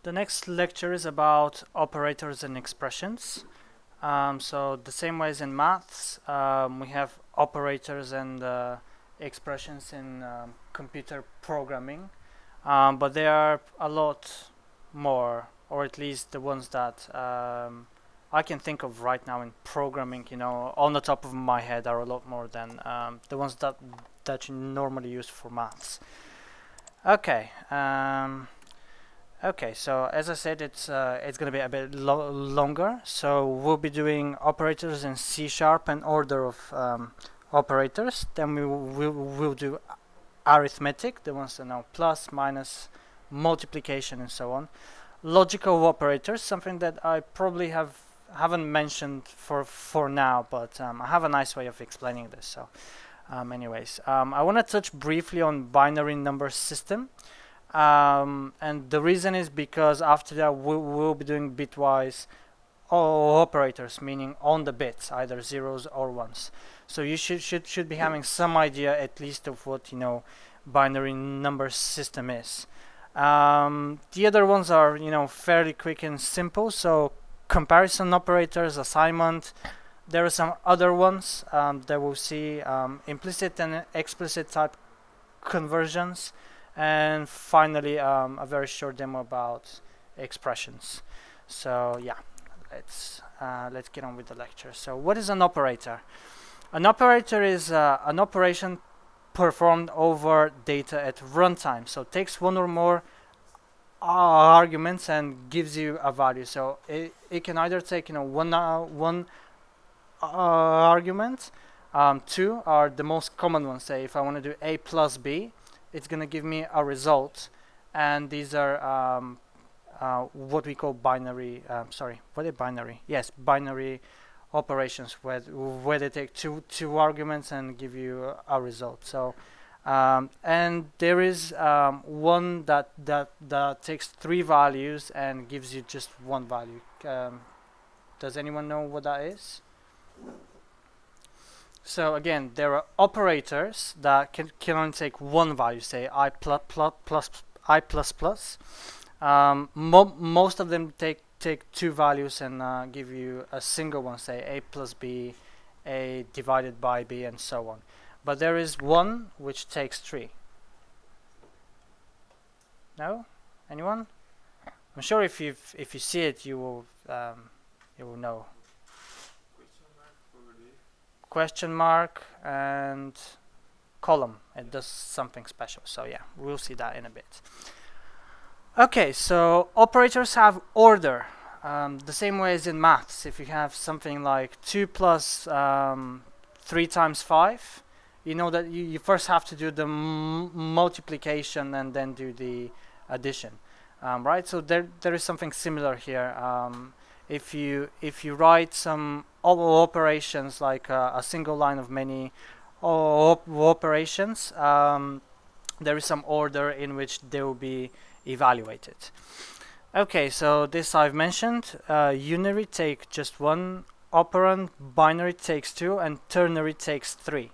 The next lecture is about operators and expressions. So the same way as in maths, we have operators and expressions in computer programming, but there are a lot more, or at least the ones that I can think of right now in programming, on the top of my head are a lot more than the ones that you normally use for maths. Okay. Okay, so as I said, it's going to be a bit longer. So we'll be doing operators in C# and order of operators. Then we'll do arithmetic, the ones that know plus, minus, multiplication, and so on. Logical operators, something that I probably haven't mentioned for now, but I have a nice way of explaining this. So, anyways, I want to touch briefly on binary number system. And the reason is because after that we'll be doing bitwise operators, meaning on the bits, either zeros or ones. So you should be having some idea at least of what binary number system is. The other ones are fairly quick and simple. So comparison operators, assignment. There are some other ones that we'll see, implicit and explicit type conversions. And finally, a very short demo about expressions. So yeah, let's get on with the lecture. So what is an operator? An operator is an operation performed over data at runtime. So it takes one or more arguments and gives you a value. So it can either take one argument. Two are the most common ones. Say if I want to do a plus b, it's going to give me a result, and these are what we call binary. What is binary? Yes, binary operations where they take two arguments and give you a result. So, and there is one that takes three values and gives you just one value. Does anyone know what that is? So again, there are operators that can only take one value, say I plus I plus plus. Most of them take two values and give you a single one, say a plus b, a divided by b, and so on. But there is one which takes three. No? Anyone? I'm sure if you see it, you will know. Question mark and column. It does something special. So yeah, we'll see that in a bit. Okay, so operators have order. The same way as in maths. If you have something like 2 plus 3 times 5, you know that you first have to do the multiplication and then do the addition. Right? So there is something similar here. If you write some operations like a single line of many operations, there is some order in which they will be evaluated. Okay, so this I've mentioned. Unary take just one operand, binary takes two, and ternary takes three.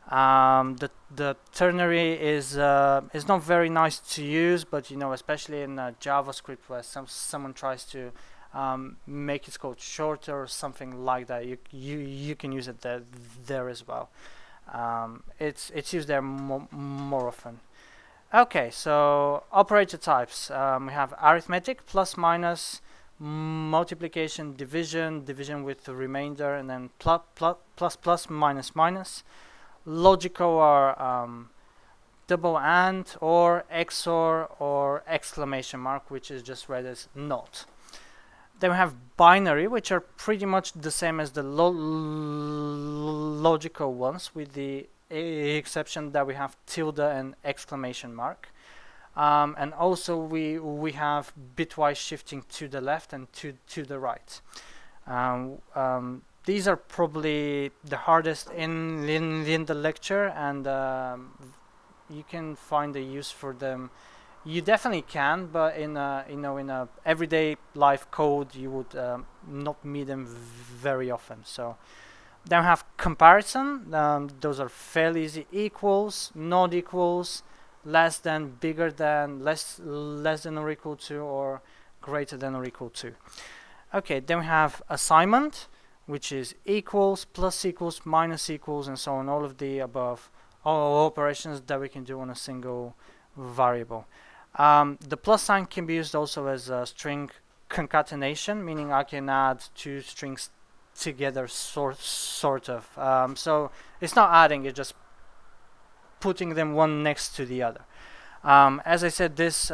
The ternary is not very nice to use, but especially in JavaScript where someone tries to make its code shorter or something like that, you can use it there as well. It's used there more often. Okay, so operator types. We have arithmetic, plus minus, multiplication, division with the remainder, and then plus minus minus. Logical are double and, or XOR, or exclamation mark, which is just read as not. Then we have binary, which are pretty much the same as the logical ones, with the exception that we have tilde and exclamation mark. And also we have bitwise shifting to the left and to the right. These are probably the hardest in the lecture, and you can find a use for them. You definitely can, but in a everyday life code, you would not meet them very often. So then we have comparison. Those are fairly easy. Equals, not equals, less than, bigger than, less than or equal to, or greater than or equal to. Okay, then we have assignment, which is equals, plus equals, minus equals, and so on, all of the above, all operations that we can do on a single variable. The plus sign can be used also as a string concatenation, meaning I can add two strings together, sort of. So it's not adding, it's just putting them one next to the other. As I said, this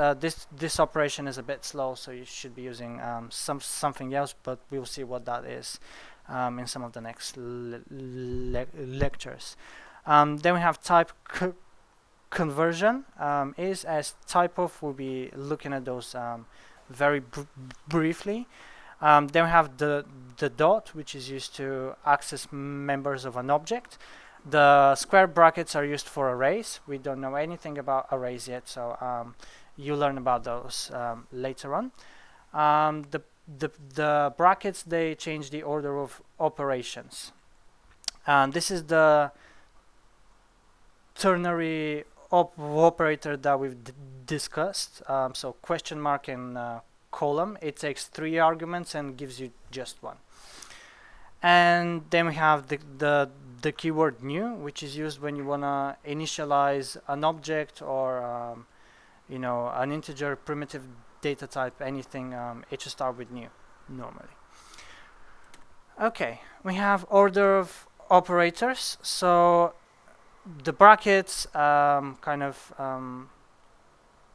operation is a bit slow, so you should be using something else, but we'll see what that is in some of the next lectures. Then we have type conversion. Is as type of, we'll be looking at those very briefly. Then we have the dot, which is used to access members of an object. The square brackets are used for arrays. We don't know anything about arrays yet, so you'll learn about those later on. The brackets, they change the order of operations. This is the ternary operator that we've discussed. So question mark and column, it takes 3 arguments and gives you just 1. And then we have the keyword new, which is used when you want to initialize an object or you know, an integer, primitive data type, anything. It should start with new normally. Okay, we have order of operators. So the brackets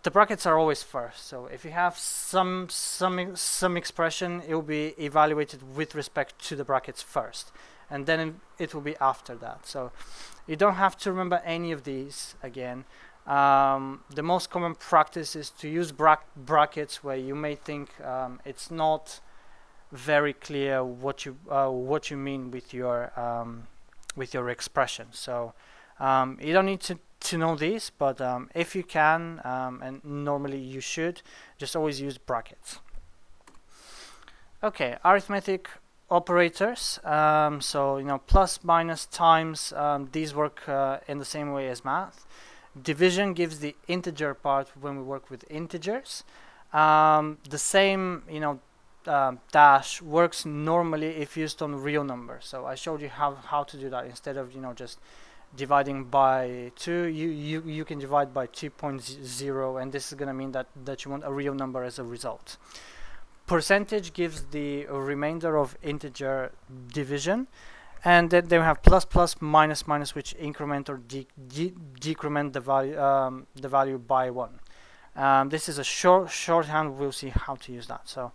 the brackets are always first. So if you have some expression, it will be evaluated with respect to the brackets first, and then it will be after that. So you don't have to remember any of these again. The most common practice is to use brackets where you may think it's not very clear what you mean with your expression. So you don't need to know these, but if you can, and normally you should, just always use brackets. Okay, arithmetic operators. So you know, plus, minus, times. These work in the same way as math. Division gives the integer part when we work with integers. The same, you know, dash works normally if used on real numbers. So I showed you how to do that. Instead of, you know, just dividing by 2, you can divide by 2.0, and this is going to mean that you want a real number as a result. Percentage gives the remainder of integer division, and then we have plus, plus, minus, minus, which increment or decrement the value by 1. This is a shorthand. We'll see how to use that. So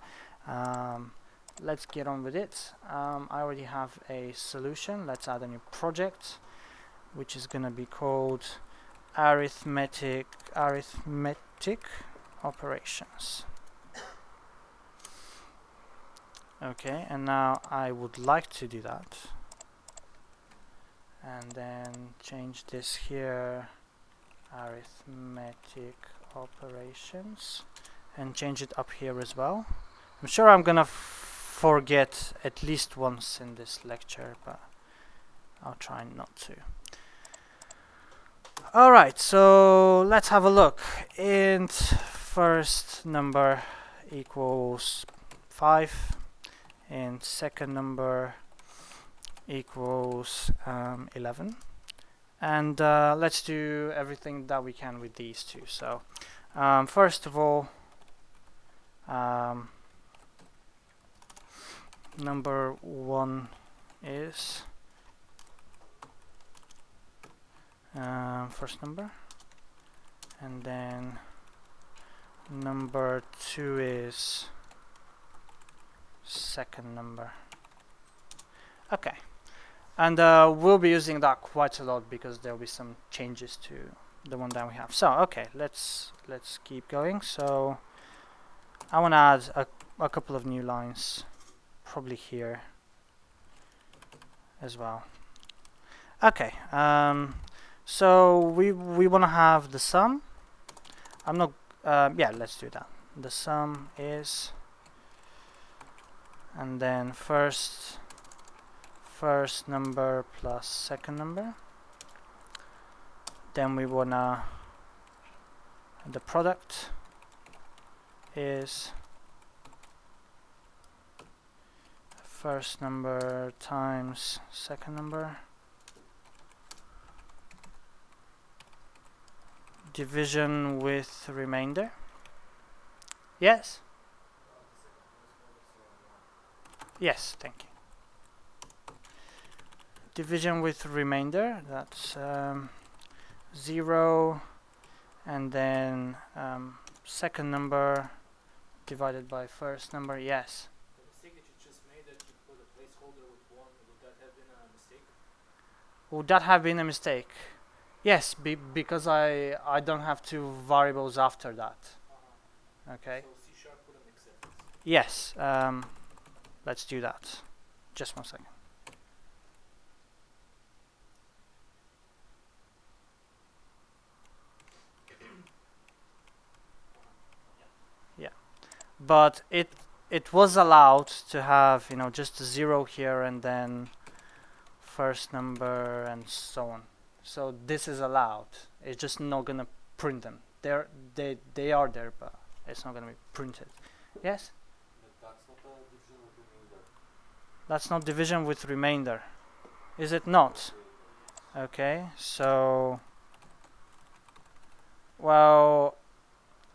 let's get on with it. I already have a solution. Let's add a new project, which is going to be called arithmetic operations. Okay, and now I would like to do that, and then change this here, arithmetic operations, and change it up here as well. I'm sure I'm gonna forget at least once in this lecture, but I'll try not to. Alright, so let's have a look. Int first number equals 5, and second number equals 11. And let's do everything that we can with these two. So first of all, number 1 is first number, and then number 2 is second number. Okay, and we'll be using that quite a lot because there'll be some changes to the one that we have. So okay, let's keep going. So I want to add a couple of new lines, probably here as well. Okay, so we want to have the sum. I'm not yeah, let's do that. The sum is, and then first number plus second number. Then we wanna, the product is first number times second number, division with remainder. Yes? Yes, thank you. Division with remainder, that's 0, and then second number divided by first number. Yes? The mistake that you just made, that you put a placeholder with 1, would that have been a mistake? Would that have been a mistake? Yes, because I don't have two variables after that. Okay. So C# wouldn't accept this. Yes. Let's do that. Just 1 second. Yeah, but it was allowed to have, you know, just a 0 here and then first number and so on. So this is allowed. It's just not gonna print them. They are there, but it's not gonna be printed. Yes? But that's not a division with remainder. That's not division with remainder. Is it not? Okay, so well,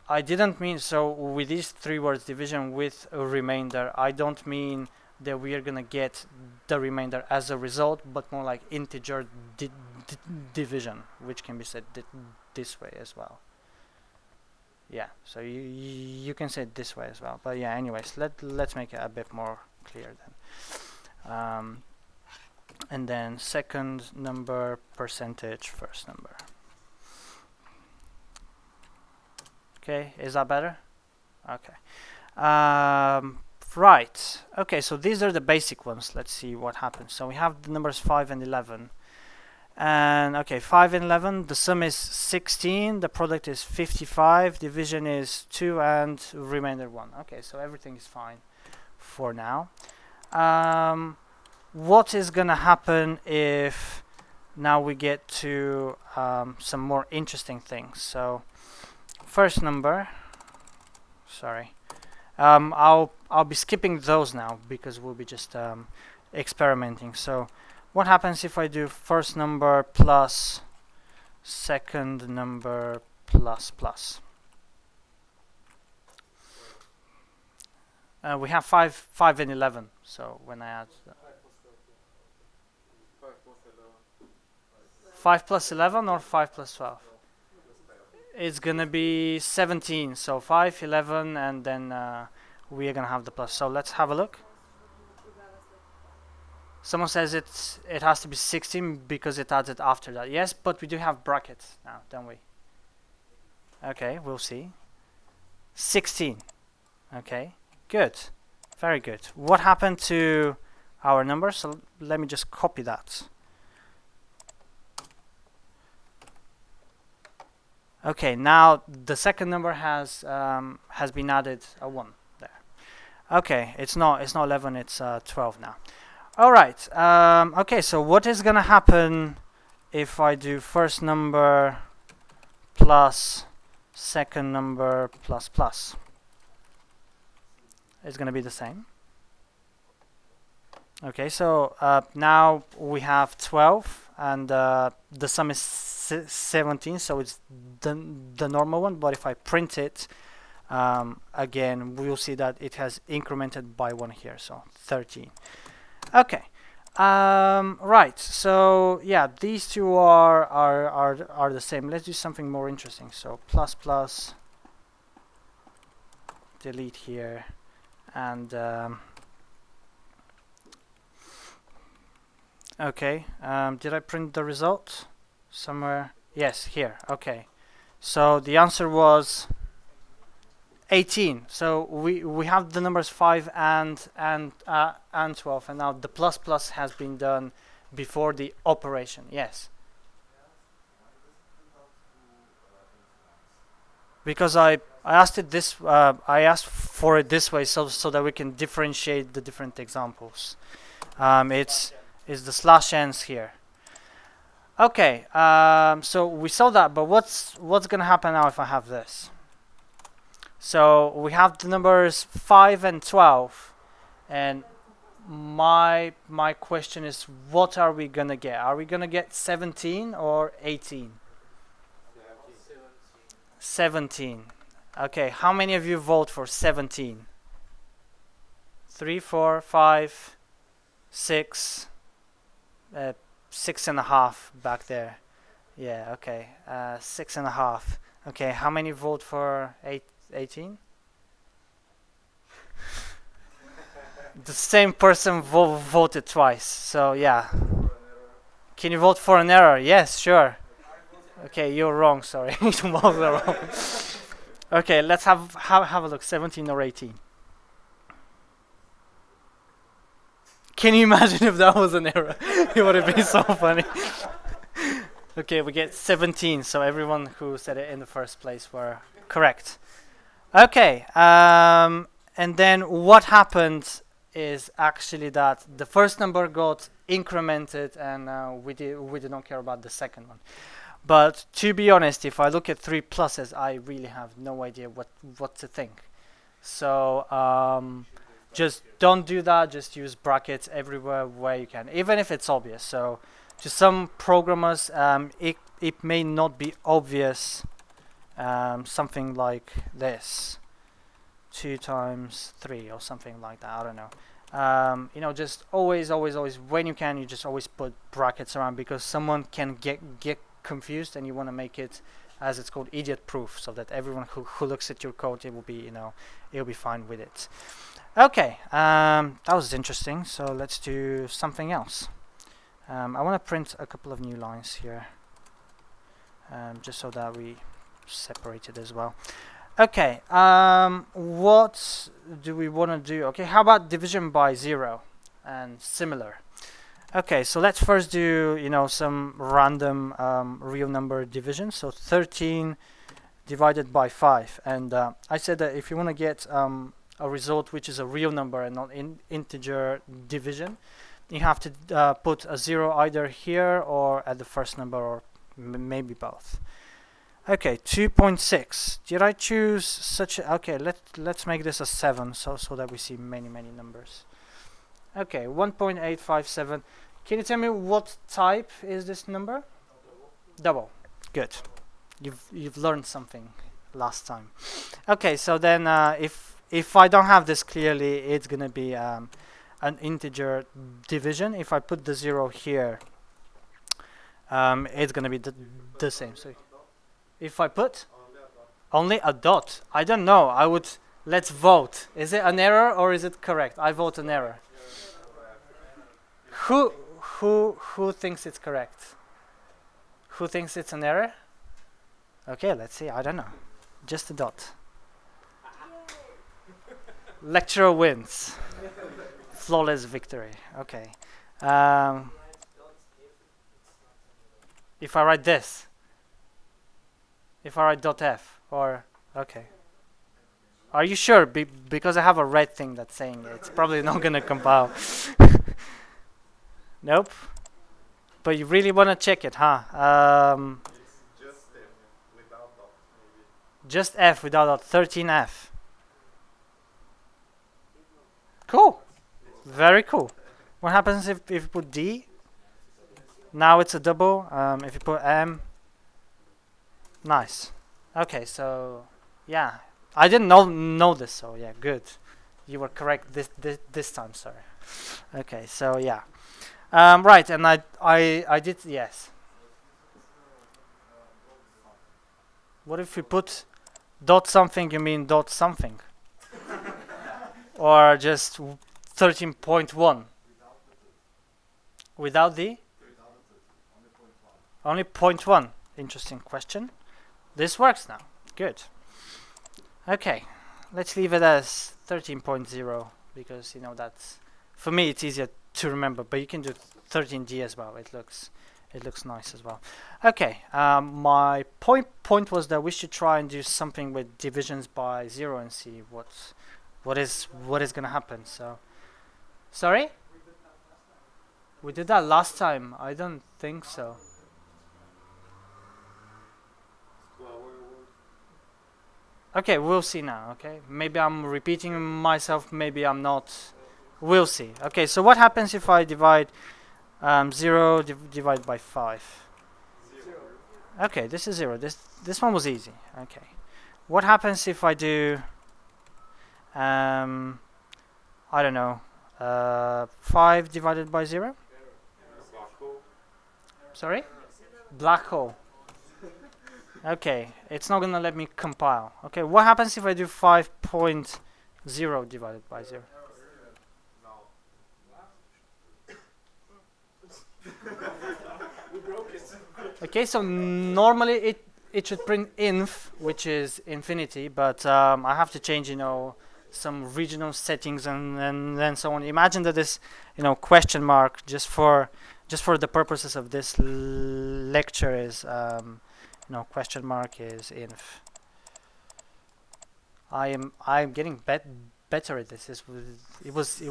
I didn't mean, so with these 3 words, division with a remainder, I don't mean that we are gonna get the remainder as a result, but more like integer division, which can be said this way as well. Yeah, so you can say it this way as well. But yeah, anyways, let's make it a bit more clear then. And then second number percentage first number. Okay, is that better? Okay. Right. Okay, so these are the basic ones. Let's see what happens. So we have the numbers 5 and 11. And okay, 5 and 11, the sum is 16, the product is 55, division is 2, and remainder 1. Okay, so everything is fine for now. What is gonna happen if now we get to some more interesting things? So first number, sorry, I'll be skipping those now because we'll be just experimenting. So what happens if I do first number plus second number plus plus? We have 5 and 11, so when I add 5 plus 11 or 5 plus 12? It's gonna be 17, so 5, 11, and then we are gonna have the plus. So let's have a look. Someone says it has to be 16 because it adds it after that. Yes, but we do have brackets now, don't we? Okay, we'll see. 16. Okay, good. Very good. What happened to our number? So let me just copy that. Okay, now the second number has been added a 1 there. Okay, it's not 11, it's 12 now. All right. Okay, so what is gonna happen if I do first number plus second number plus plus? It's gonna be the same. Okay, so now we have 12, and the sum is 17, so it's the normal one. But if I print it again, we will see that it has incremented by 1 here, so 13. Okay, right. So yeah, these two are the same. Let's do something more interesting. So plus plus, delete here, and okay. Did I print the result somewhere? Yes, here. Okay. So the answer was 18. So we have the numbers 5 and 12, and now the plus plus has been done before the operation. Yes. Because I asked it this I asked for it this way so that we can differentiate the different examples. It's the slash ends here. Okay. So we saw that, but what's gonna happen now if I have this? So we have the numbers 5 and 12, and my question is, what are we gonna get? Are we gonna get 17 or 18? 17. Okay, how many of you vote for 17? 3, 4, 5, 6, 6.5 back there. Yeah, okay. 6.5. Okay, how many vote for 18? The same person voted twice, so yeah. Can you vote for an error? Yes, sure. Okay, you're wrong, sorry. You both are wrong. Okay, let's have a look. 17 or 18? Can you imagine if that was an error? It would have been so funny. Okay, we get 17, so everyone who said it in the first place were correct. Okay, and then what happened is actually that the first number got incremented, and we did not care about the second one. But to be honest, if I look at 3 pluses, I really have no idea what to think. So just don't do that. Just use brackets everywhere where you can, even if it's obvious. So to some programmers, it may not be obvious. Something like this, 2 times 3 or something like that. I don't know. Just always when you can, you just always put brackets around, because someone can get confused, and you want to make it, as it's called, idiot proof, so that everyone who looks at your code, it will be it'll be fine with it. Okay, that was interesting. So let's do something else. I want to print a couple of new lines here, just so that we separate it as well. Okay, what do we want to do? Okay, how about division by 0 and similar? Okay, so let's first do some random real number division. So 13 divided by 5, and I said that if you want to get a result which is a real number and not integer division, you have to put a 0 either here or at the first number, or maybe both. Okay, 2.6. Did I choose such a... Okay, let's make this a 7, so that we see many numbers. Okay, 1.857. Can you tell me what type is this number? Double. Good. You've learned something last time. Okay, so then if I don't have this clearly, it's gonna be an integer division. If I put the 0 here, it's gonna be the same. So if I put only a dot, I don't know. Let's vote. Is it an error or is it correct? I vote an error. Who thinks it's correct? Who thinks it's an error? Okay, let's see. I don't know. Just a dot. Lecturer wins. Flawless victory. Okay. If I write this. If I write dot .f or... Okay. Are you sure? Because I have a red thing that's saying it's probably not going to compile. Nope. But you really want to check it, huh? Just F without dot, maybe. Just F without dot. 13F. Cool. Very cool. What happens if you put D? Now it's a double. If you put M... Nice. Okay, so yeah, I didn't know this, so yeah, good. You were correct this time, sorry. Okay, so yeah, right, and I did, yes. What if we put dot something? You mean dot something, or just 13.1 without the only 0.1? Interesting question. This works now. Good. Okay, let's leave it as 13.0 because that's, for me it's easier to remember. But you can do 13D as well. It looks nice as well. Okay. My point was that we should try and do something with divisions by 0 and see what is gonna happen. So, sorry. We did that last time. I don't think so. Okay, we'll see now, okay? Maybe I'm repeating myself, maybe I'm not. We'll see. Okay, so what happens if I divide 0 divide by 5? Okay, this is 0. This one was easy. Okay. What happens if I do I don't know, 5 divided by 0? Sorry? Black hole. Okay, it's not gonna let me compile. Okay, what happens if I do 5.0 divided by 0? No. We broke it. Okay, so normally it should print inf, which is infinity, but I have to change, some regional settings and so on. Imagine that this, question mark just for the purposes of this lecture is, question mark is inf. I'm getting better at this. It was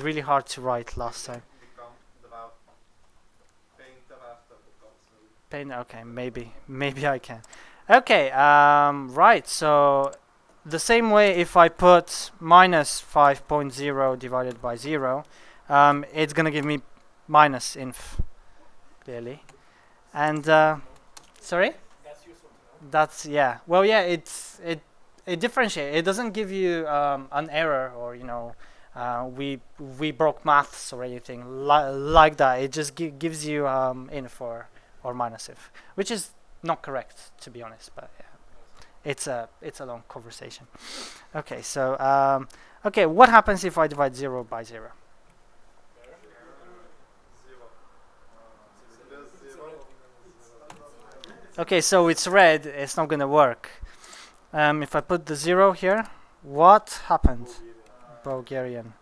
really hard to write last time. Become draft. Paint after becomes maybe. Pain. Okay, maybe I can. Okay. Right. So the same way, if I put minus 5.0 divided by 0, it's gonna give me minus inf, clearly. And sorry. That's useful to know. That's yeah. Well, yeah. It differentiates. It doesn't give you an error or we broke maths or anything like that. It just gives you inf or minus if, which is not correct, to be honest. But yeah, it's a long conversation. Okay, so okay, what happens if I divide 0 by 0? 0. Plus 0. Okay, so it's red. It's not gonna work. If I put the 0 here, what happened? Bulgarian.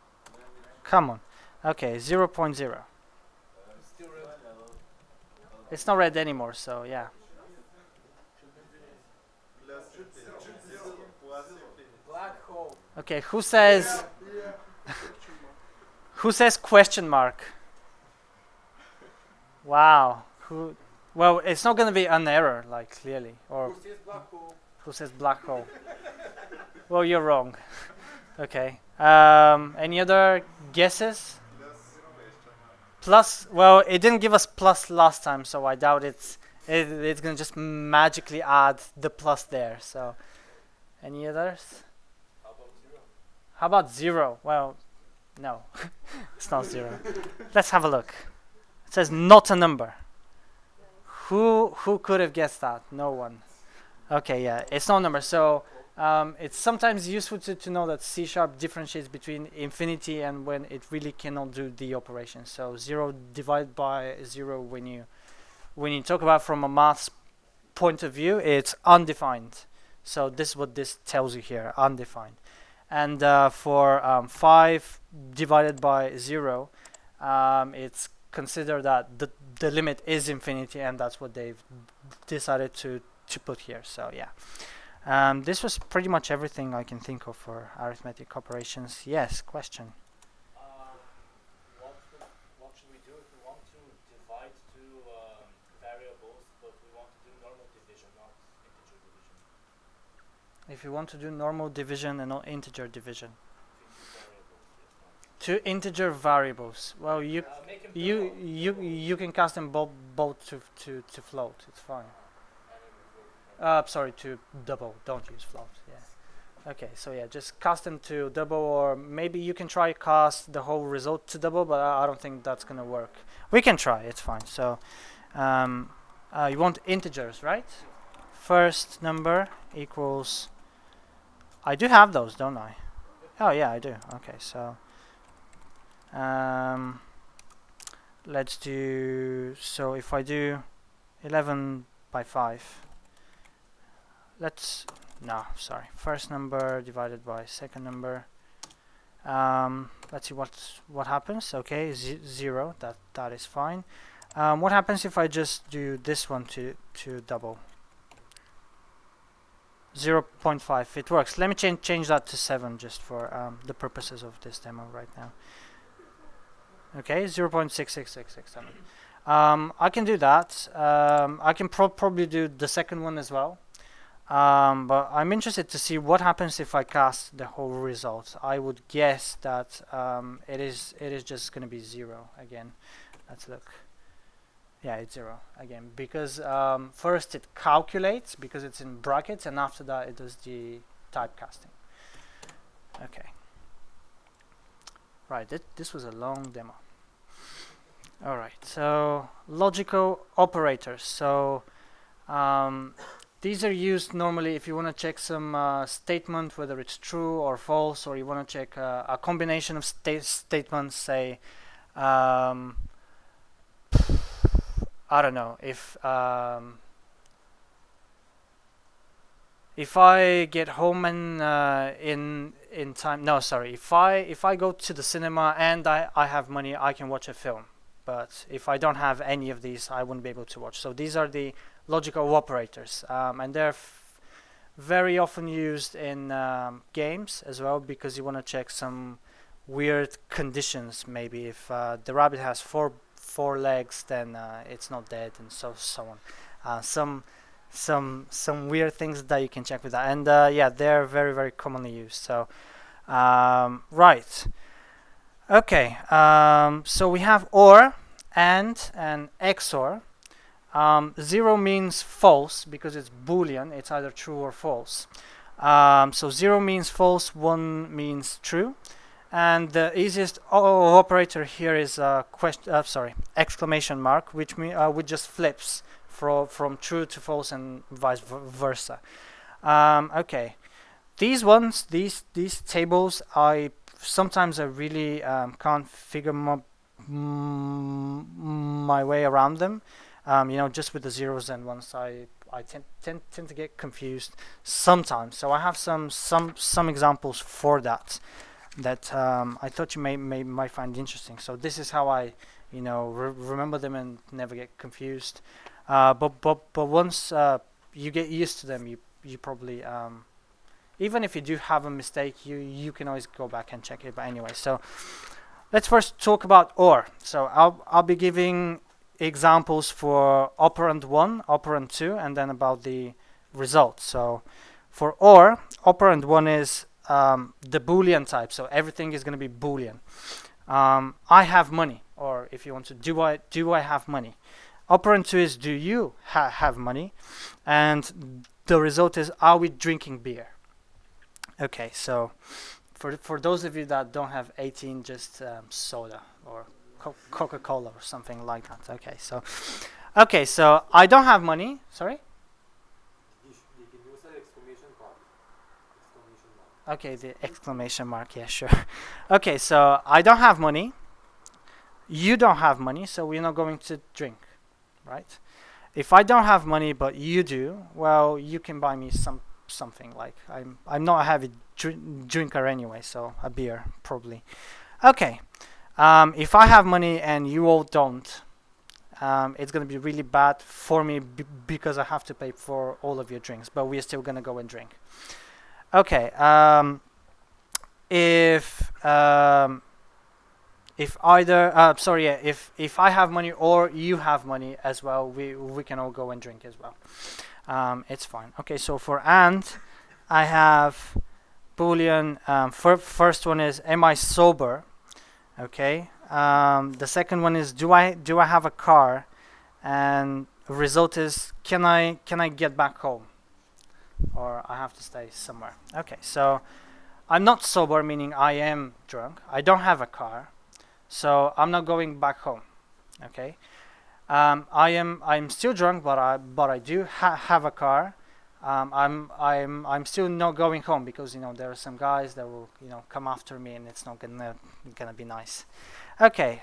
Come on. Okay, 0.0. Still red. It's not red anymore, so yeah. Plus infinity. 0 plus infinity. Black hole. Okay, who says question mark? Wow. Who? Well, it's not gonna be an error, like clearly, or Who says black hole? who says black hole? Well, you're wrong. Okay. Any other guesses? Plus question mark. Plus, well, it didn't give us plus last time, so I doubt it's gonna just magically add the plus there. So, any others? How about 0? How about 0? Well, no, it's not 0. Let's have a look. It says not a number. Who could have guessed that? No one. Okay, yeah, it's not a number. So it's sometimes useful to know that C# differentiates between infinity and when it really cannot do the operation. So 0 divided by 0, when you talk about from a maths point of view, it's undefined. So this is what this tells you here, undefined. And for 5 divided by 0, it's considered that the limit is infinity, and that's what they've decided to put here. So yeah. This was pretty much everything I can think of for arithmetic operations. Yes, question. What should we do if we want to divide two variables, but we want to do normal division, not integer division? If you want to do normal division and not integer division. Between two variables, yes, Two integer variables. Well, no. Make them double. you can cast them both to float. It's fine. And then Sorry, to double. Don't use float. Yeah. Okay, so yeah, just cast them to double, or maybe you can try cast the whole result to double, but I don't think that's gonna work. We can try. It's fine. So, you want integers, right? First number equals. I do have those, don't I? Oh yeah, I do. Okay, so. Let's do. So if I do 11 by 5. Sorry. First number divided by second number. Let's see what happens. Okay, 0. That is fine. What happens if I just do this one to double? 0.5. It works. Let me change that to 7 just for the purposes of this demo right now. Okay, 0.66667. I can do that. I can probably do the second one as well. But I'm interested to see what happens if I cast the whole result. I would guess that it is just going to be 0 again. Let's look. Yeah, it's 0 again because first it calculates because it's in brackets, and after that it does the typecasting. Okay. Right, this was a long demo. All right, so logical operators. So these are used normally if you want to check some statement, whether it's true or false, or you want to check a combination of statements, say, I don't know, if I get home and in time, no, sorry, if I go to the cinema and I have money, I can watch a film. But if I don't have any of these, I wouldn't be able to watch. So these are the logical operators, and they're very often used in games as well because you want to check some weird conditions. Maybe if the rabbit has four legs, then it's not dead, and so on. Some weird things that you can check with that, and yeah, they're very, very commonly used. So right. Okay, so we have OR, and XOR. 0 means false because it's Boolean, it's either true or false. So 0 means false, 1 means true. And the easiest operator here is exclamation mark, which just flips from true to false and vice versa. Okay, these tables, sometimes I really can't figure my way around them. Just with the zeros and ones, I tend to get confused sometimes. So I have some examples for that I thought you might find interesting. So this is how I remember them and never get confused. But once you get used to them, you probably even if you do have a mistake, you can always go back and check it. But anyway, so let's first talk about OR. So I'll be giving examples for operand 1, operand 2, and then about the result. So for OR, operand 1 is the Boolean type, so everything is going to be Boolean. I have money, or if you want to, do I have money? Operand 2 is do you have money? And the result is, are we drinking beer? Okay, so for those of you that don't have 18, just soda or Coca-Cola or something like that. Okay, so I don't have money. Sorry? You can use an exclamation mark. Okay, the exclamation mark. Yeah, sure. Okay, so I don't have money. You don't have money, so we're not going to drink, right? If I don't have money but you do, well, you can buy me something. Like I'm not a heavy drinker anyway, so a beer probably. Okay. If I have money and you all don't, it's going to be really bad for me because I have to pay for all of your drinks, but we're still going to go and drink. Okay, if I have money or you have money as well, we can all go and drink as well. It's fine. Okay, so for and, I have Boolean. First one is, am I sober? Okay. The second one is, do I have a car? And the result is, can I get back home? Or I have to stay somewhere. Okay, so I'm not sober, meaning I am drunk. I don't have a car, so I'm not going back home. Okay. I'm still drunk, but I do have a car. I'm still not going home because there are some guys that will come after me, and it's not gonna be nice. Okay.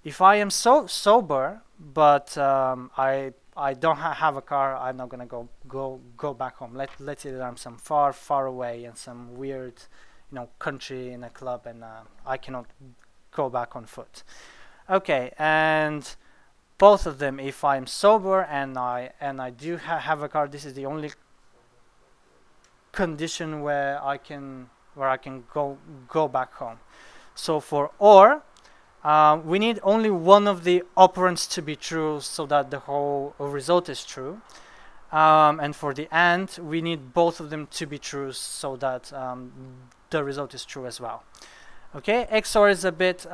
If I am sober, but I don't have a car, I'm not gonna go back home. Let's say that I'm some far away in some weird country in a club, and I cannot go back on foot. Okay, and both of them, if I'm sober and I do have a car, this is the only condition where I can go back home. So for or, we need only one of the operands to be true so that the whole result is true. And for the AND, we need both of them to be true so that the result is true as well. Okay, XOR is a bit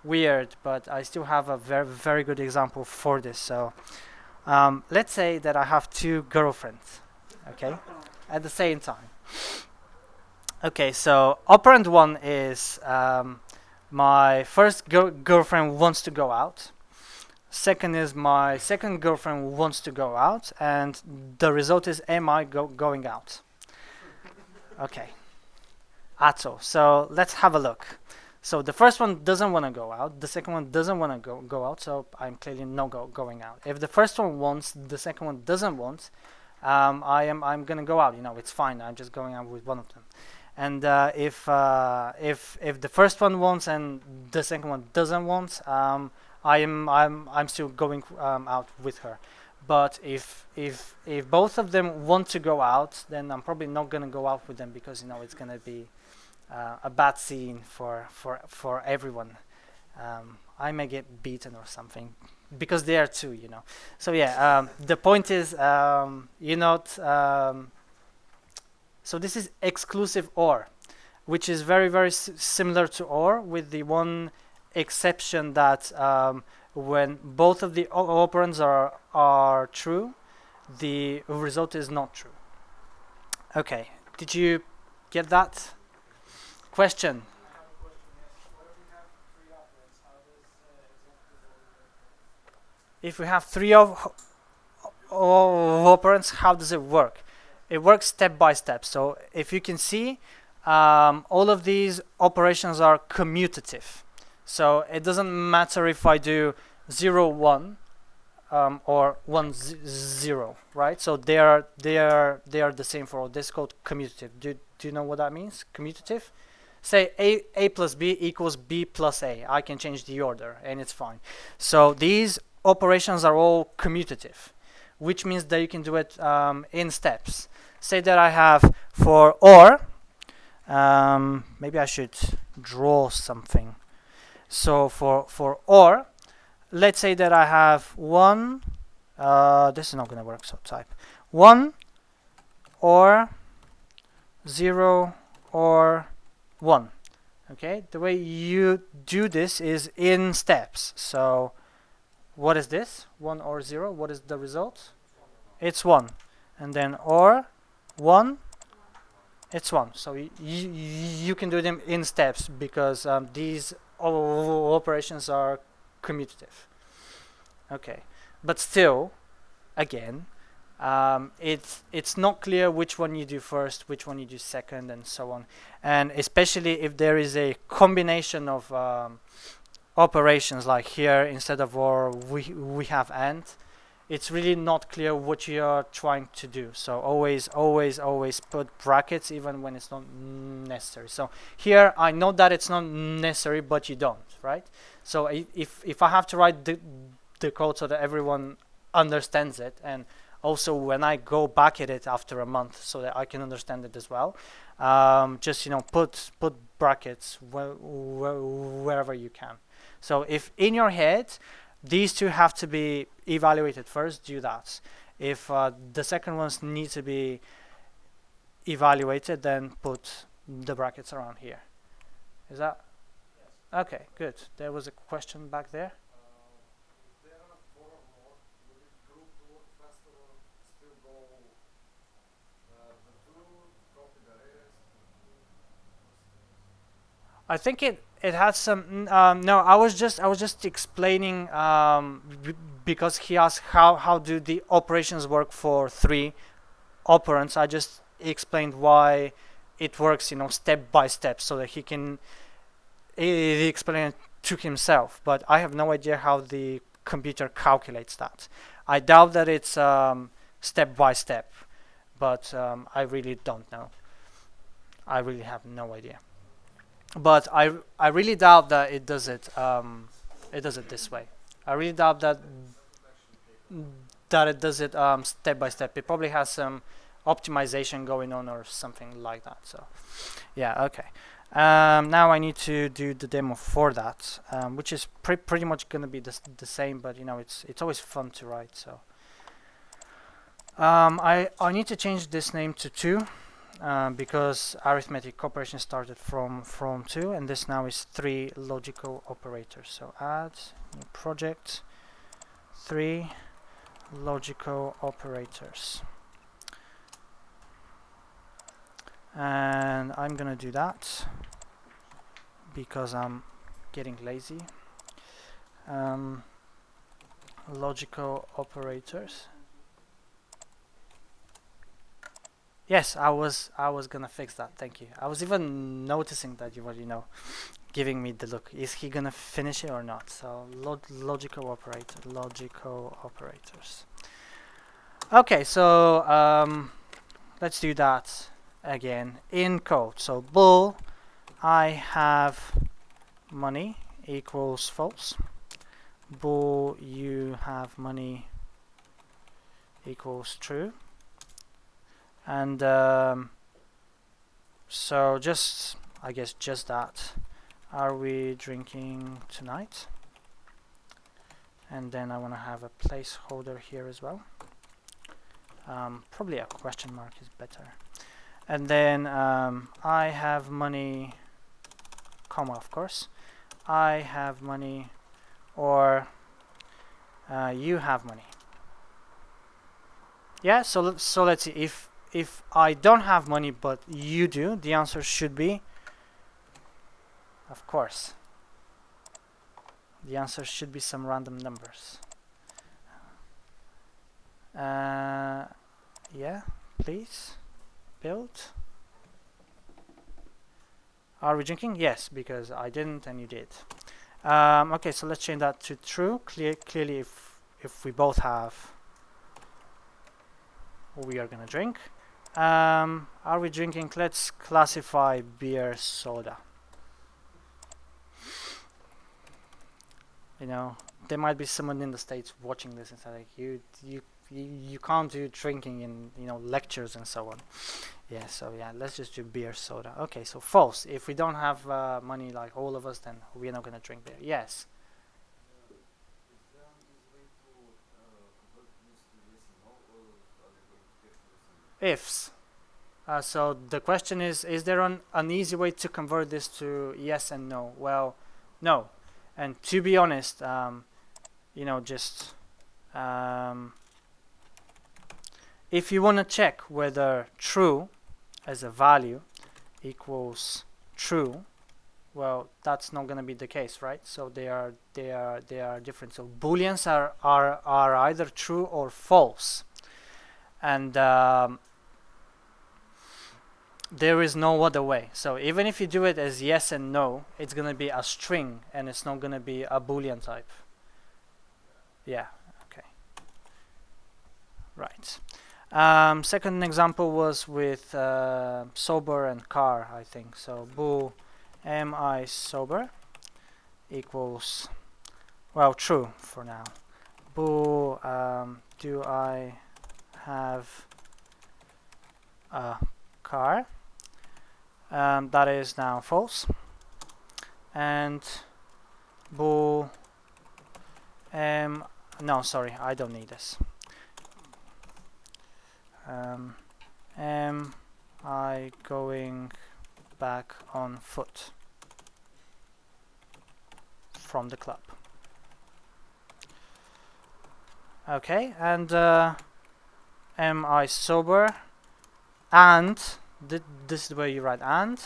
weird, but I still have a very good example for this. So let's say that I have two girlfriends, okay, at the same time. Okay, so operand 1 is my first girlfriend wants to go out. Second is my second girlfriend wants to go out, and the result is am I going out? Okay, at all. So let's have a look. So the first one doesn't want to go out, the second one doesn't want to go out, so I'm clearly not going out. If the first one wants, the second one doesn't want, I'm gonna go out. You know, it's fine. I'm just going out with one of them. And if the first one wants and the second one doesn't want, I'm still going out with her. But if both of them want to go out, then I'm probably not gonna go out with them because you know it's gonna be a bad scene for everyone. I may get beaten or something because they are two, you know. So yeah, the point is you're not. So this is exclusive OR, which is very similar to OR, with the one exception that when both of the operands are true, the result is not true. Okay, did you get that? Question. If we have three of operands, how does it work? It works step by step. So if you can see, all of these operations are commutative. So it doesn't matter if I do 0, 1 or 1, 0, right? So they are the same for all. This is called commutative. Do you know what that means? Commutative? Say a plus b equals b plus a. I can change the order and it's fine. So these operations are all commutative, which means that you can do it in steps. Say that I have for OR, maybe I should draw something. So for OR, let's say that I have 1, this is not going to work, so type 1 or 0 or 1. Okay, the way you do this is in steps. So what is this? 1 or 0, what is the result? It's 1. And then OR 1, it's 1. So you can do them in steps because these operations are commutative. Okay, but still, again, it's not clear which one you do first, which one you do second, and so on. And especially if there is a combination of operations, like here instead of OR we have AND. It's really not clear what you are trying to do. So always put brackets even when it's not necessary. So here I know that it's not necessary, but you don't, right? So if I have to write the code so that everyone understands it, and also when I go back at it after a month so that I can understand it as well, just put brackets wherever you can. So if in your head these two have to be evaluated first, do that. If the second ones need to be evaluated, then put the brackets around here. Is that? Yes. Okay, good. There was a question back there. If there are 4 or more, would it group to work faster or still go the 2, copy the rest? I think it had some. No, I was just explaining because he asked how do the operations work for 3 operands. I just explained why it works, step by step, so that he can explain it to himself. But I have no idea how the computer calculates that. I doubt that it's step by step, but I really don't know. I really have no idea. But I really doubt that it does it this way. I really doubt that it does it step by step. It probably has some optimization going on or something like that. So yeah, okay. Now I need to do the demo for that, which is pretty much going to be the same, but it's always fun to write. So I need to change this name to 2 because arithmetic operation started from 2, and this now is 3 logical operators. So add new project 3 logical operators, and I'm gonna do that because I'm getting lazy. Logical operators. Yes, I was gonna fix that. Thank you. I was even noticing that you were, giving me the look. Is he gonna finish it or not? So logical operators. Okay, so let's do that again in code. So bool I have money equals false. Bool you have money equals true. And so I guess just that. Are we drinking tonight? And then I want to have a placeholder here as well. Probably a question mark is better. And then I have money, comma, of course. I have money, or you have money. Yeah, so let's see. If I don't have money but you do, the answer should be, of course, the answer should be some random numbers. Yeah, please build. Are we drinking? Yes, because I didn't and you did. Okay, so let's change that to true. Clearly, if we both have, we are gonna drink. Are we drinking? Let's classify beer, soda. There might be someone in the States watching this and say like, you can't do drinking in lectures and so on. Yeah, so yeah, let's just do beer, soda. Okay, so false. If we don't have money, like all of us, then we're not gonna drink beer. Yes. Is there an easy way to convert this to yes and no, or are you going to text this in? Ifs. So the question is there an easy way to convert this to yes and no? Well, no. And to be honest, just if you want to check whether true as a value equals true, well, that's not going to be the case, right? So they are different. So booleans are either true or false, and there is no other way. So even if you do it as yes and no, it's going to be a string and it's not going to be a boolean type. Yeah, okay. Right. Second example was with sober and car, I think. So bool am I sober equals, well, true for now. Bool do I have a car? That is now false. And bool no, sorry, I don't need this. Am I going back on foot from the club? Okay, and am I sober? And this is where you write and.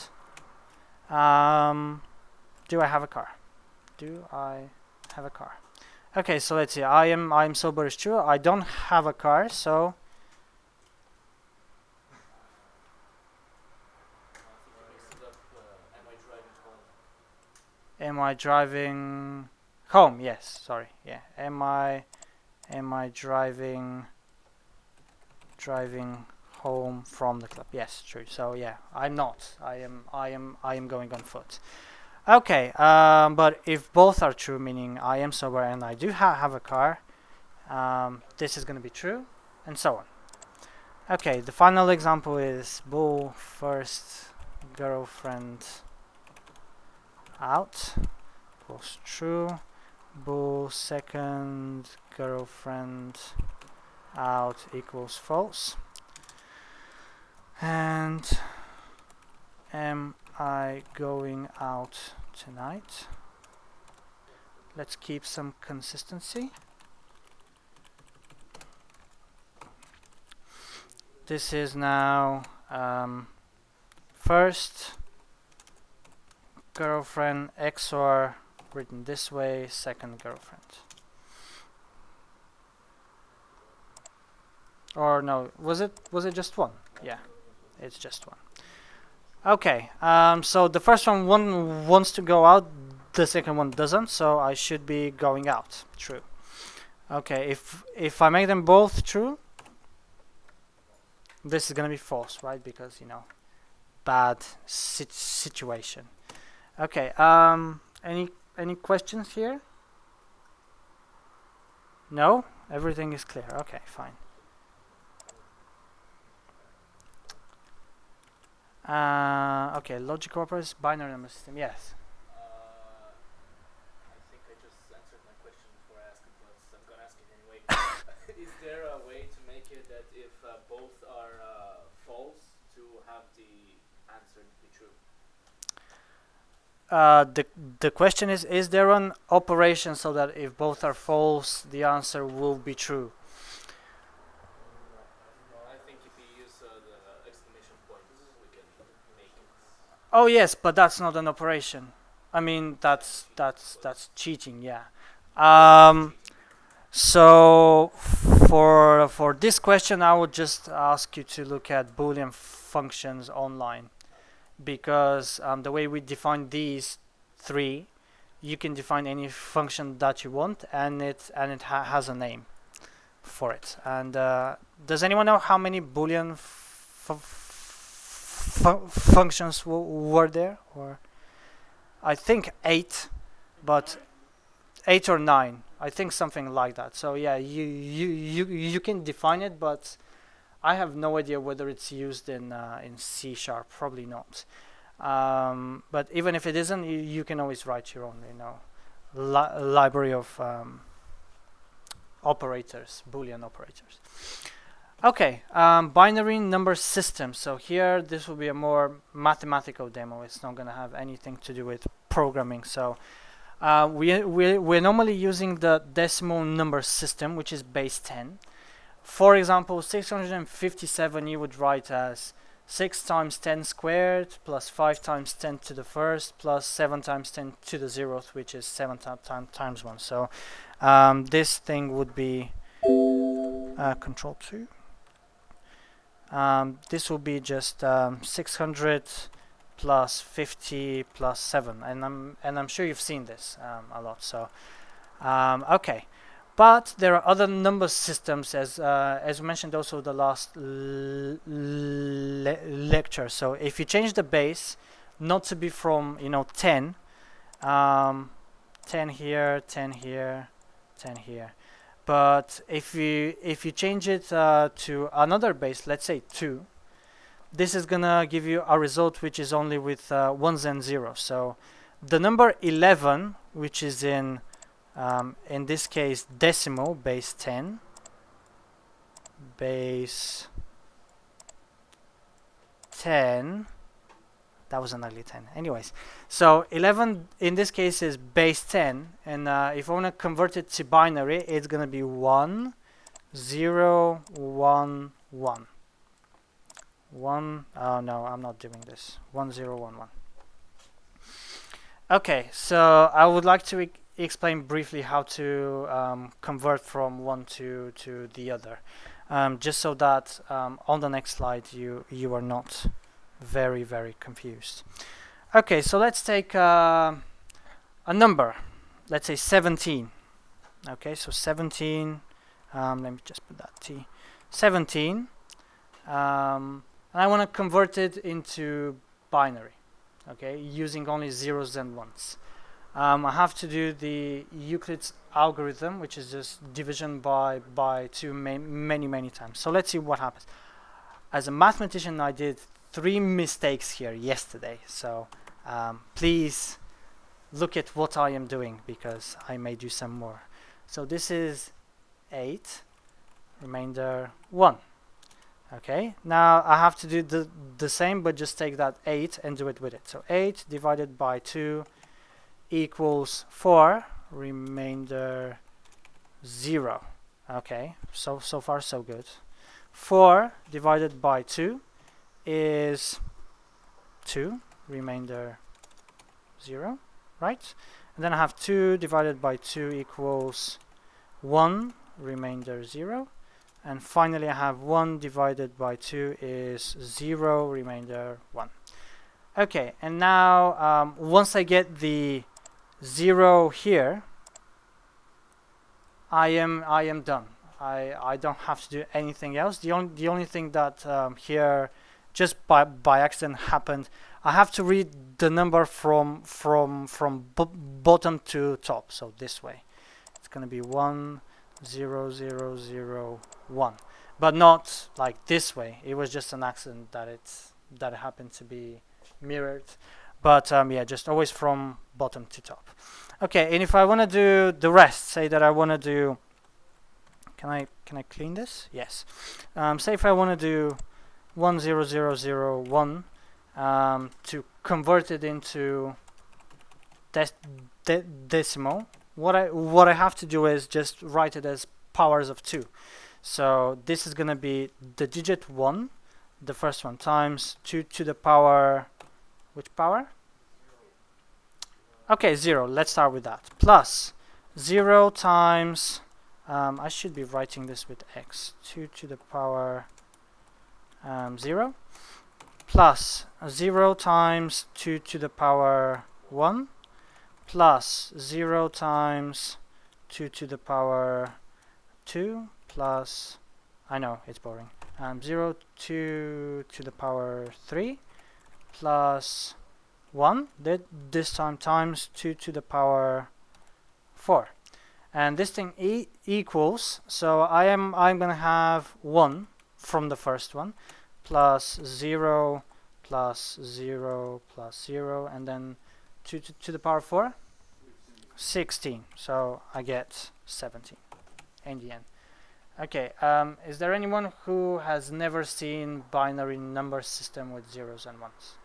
Do I have a car? Do I have a car? Okay, so let's see. I'm sober is true. I don't have a car, so am I driving home? Yes, sorry. Yeah. Am I driving home from the club? Yes, true. So yeah, I'm not. I am going on foot. Okay, but if both are true, meaning I am sober and I do have a car, this is going to be true, and so on. Okay, the final example is bool first girlfriend out equals true. Bool second girlfriend out equals false. And am I going out tonight? Let's keep some consistency. This is now first girlfriend XOR written this way, second girlfriend. Or no, was it just one? Yeah, it's just one. Okay, so the first one wants to go out, the second one doesn't, so I should be going out. True. Okay, if I make them both true, this is gonna be false, right? Because, you know, bad situation. Okay, any questions here? No? Everything is clear. Okay, fine. Okay, logical operators, binary number system. Yes. I think I just answered my question before I asked it, but I'm gonna ask it anyway. Is there a way to make it that if both are false, to have the answer be true? The question is there an operation so that if both are false, the answer will be true? I think if you use the exclamation point, we can make it. Oh yes, but that's not an operation. I mean that's cheating. Yeah. So for this question, I would just ask you to look at Boolean functions online, because the way we define these three, you can define any function that you want, and it has a name for it. And does anyone know how many Boolean functions were there? Or I think 8, but 8 or 9. I think something like that. So yeah, you can define it, but I have no idea whether it's used in C#. Probably not. But even if it isn't, you can always write your own, you know, library of operators, Boolean operators. Okay, binary number system. So here, this will be a more mathematical demo. It's not going to have anything to do with programming. So we're normally using the decimal number system, which is base 10. For example, 657 you would write as 6 times 10 squared plus 5 times 10 to the first plus 7 times 10 to the 0th, which is 7 times 1. So this thing would be control 2. This will be just 600 plus 50 plus 7, and I'm sure you've seen this a lot. So okay, but there are other number systems, as we mentioned also the last lecture. So if you change the base not to be from 10, 10 here, 10 here, 10 here. But if you change it to another base, let's say 2, this is gonna give you a result which is only with ones and zeros. So the number 11, which is in this case decimal, base 10, base 10. That was an ugly 10. Anyways, so 11 in this case is base 10, and if I want to convert it to binary, it's going to be 1, 0, 1, 1. 1, oh no, I'm not doing this. 1, 0, 1, 1. Okay, so I would like to explain briefly how to convert from one to the other, just so that on the next slide you are not very confused. Okay, so let's take a number. Let's say 17. Okay, so 17. Let me just put that T. 17. And I want to convert it into binary. Okay, using only zeros and ones. I have to do the Euclid's algorithm, which is just division by 2 many times. So let's see what happens. As a mathematician, I did 3 mistakes here yesterday, so please look at what I am doing, because I may do some more. So this is 8, remainder 1. Okay, now I have to do the same, but just take that 8 and do it with it. So 8 divided by 2 equals 4, remainder 0. Okay, so far so good. 4 divided by 2 is 2, remainder 0, right? And then I have 2 divided by 2 equals 1, remainder 0. And finally I have 1 divided by 2 is 0, remainder 1. Okay, and now once I get the 0 here, I am done. I don't have to do anything else. The only thing that here just by accident happened, I have to read the number from bottom to top, so this way. It's going to be 1 0 0 0 1, but not like this way. It was just an accident that it happened to be mirrored, but yeah, just always from bottom to top. Okay, and if I want to do the rest, say that I want to do, can I clean this? Yes. Say if I want to do 1 0 0 0 1 to convert it into decimal. What I have to do is just write it as powers of 2. So this is going to be the digit 1, the first one, times 2 to the power, which power? Okay, 0. Let's start with that. Plus 0 times, I should be writing this with x, 2 to the power 0, plus 0 times 2 to the power 1, plus 0 times 2 to the power 2, plus, I know, it's boring, 0 2 to the power 3, plus 1, this time times 2 to the power 4. And this thing equals, so I'm gonna have 1 from the first one, plus 0, plus 0, plus 0, and then 2 to the power 4? 16. So I get 17 in the end. Okay, is there anyone who has never seen binary number system with zeros and ones?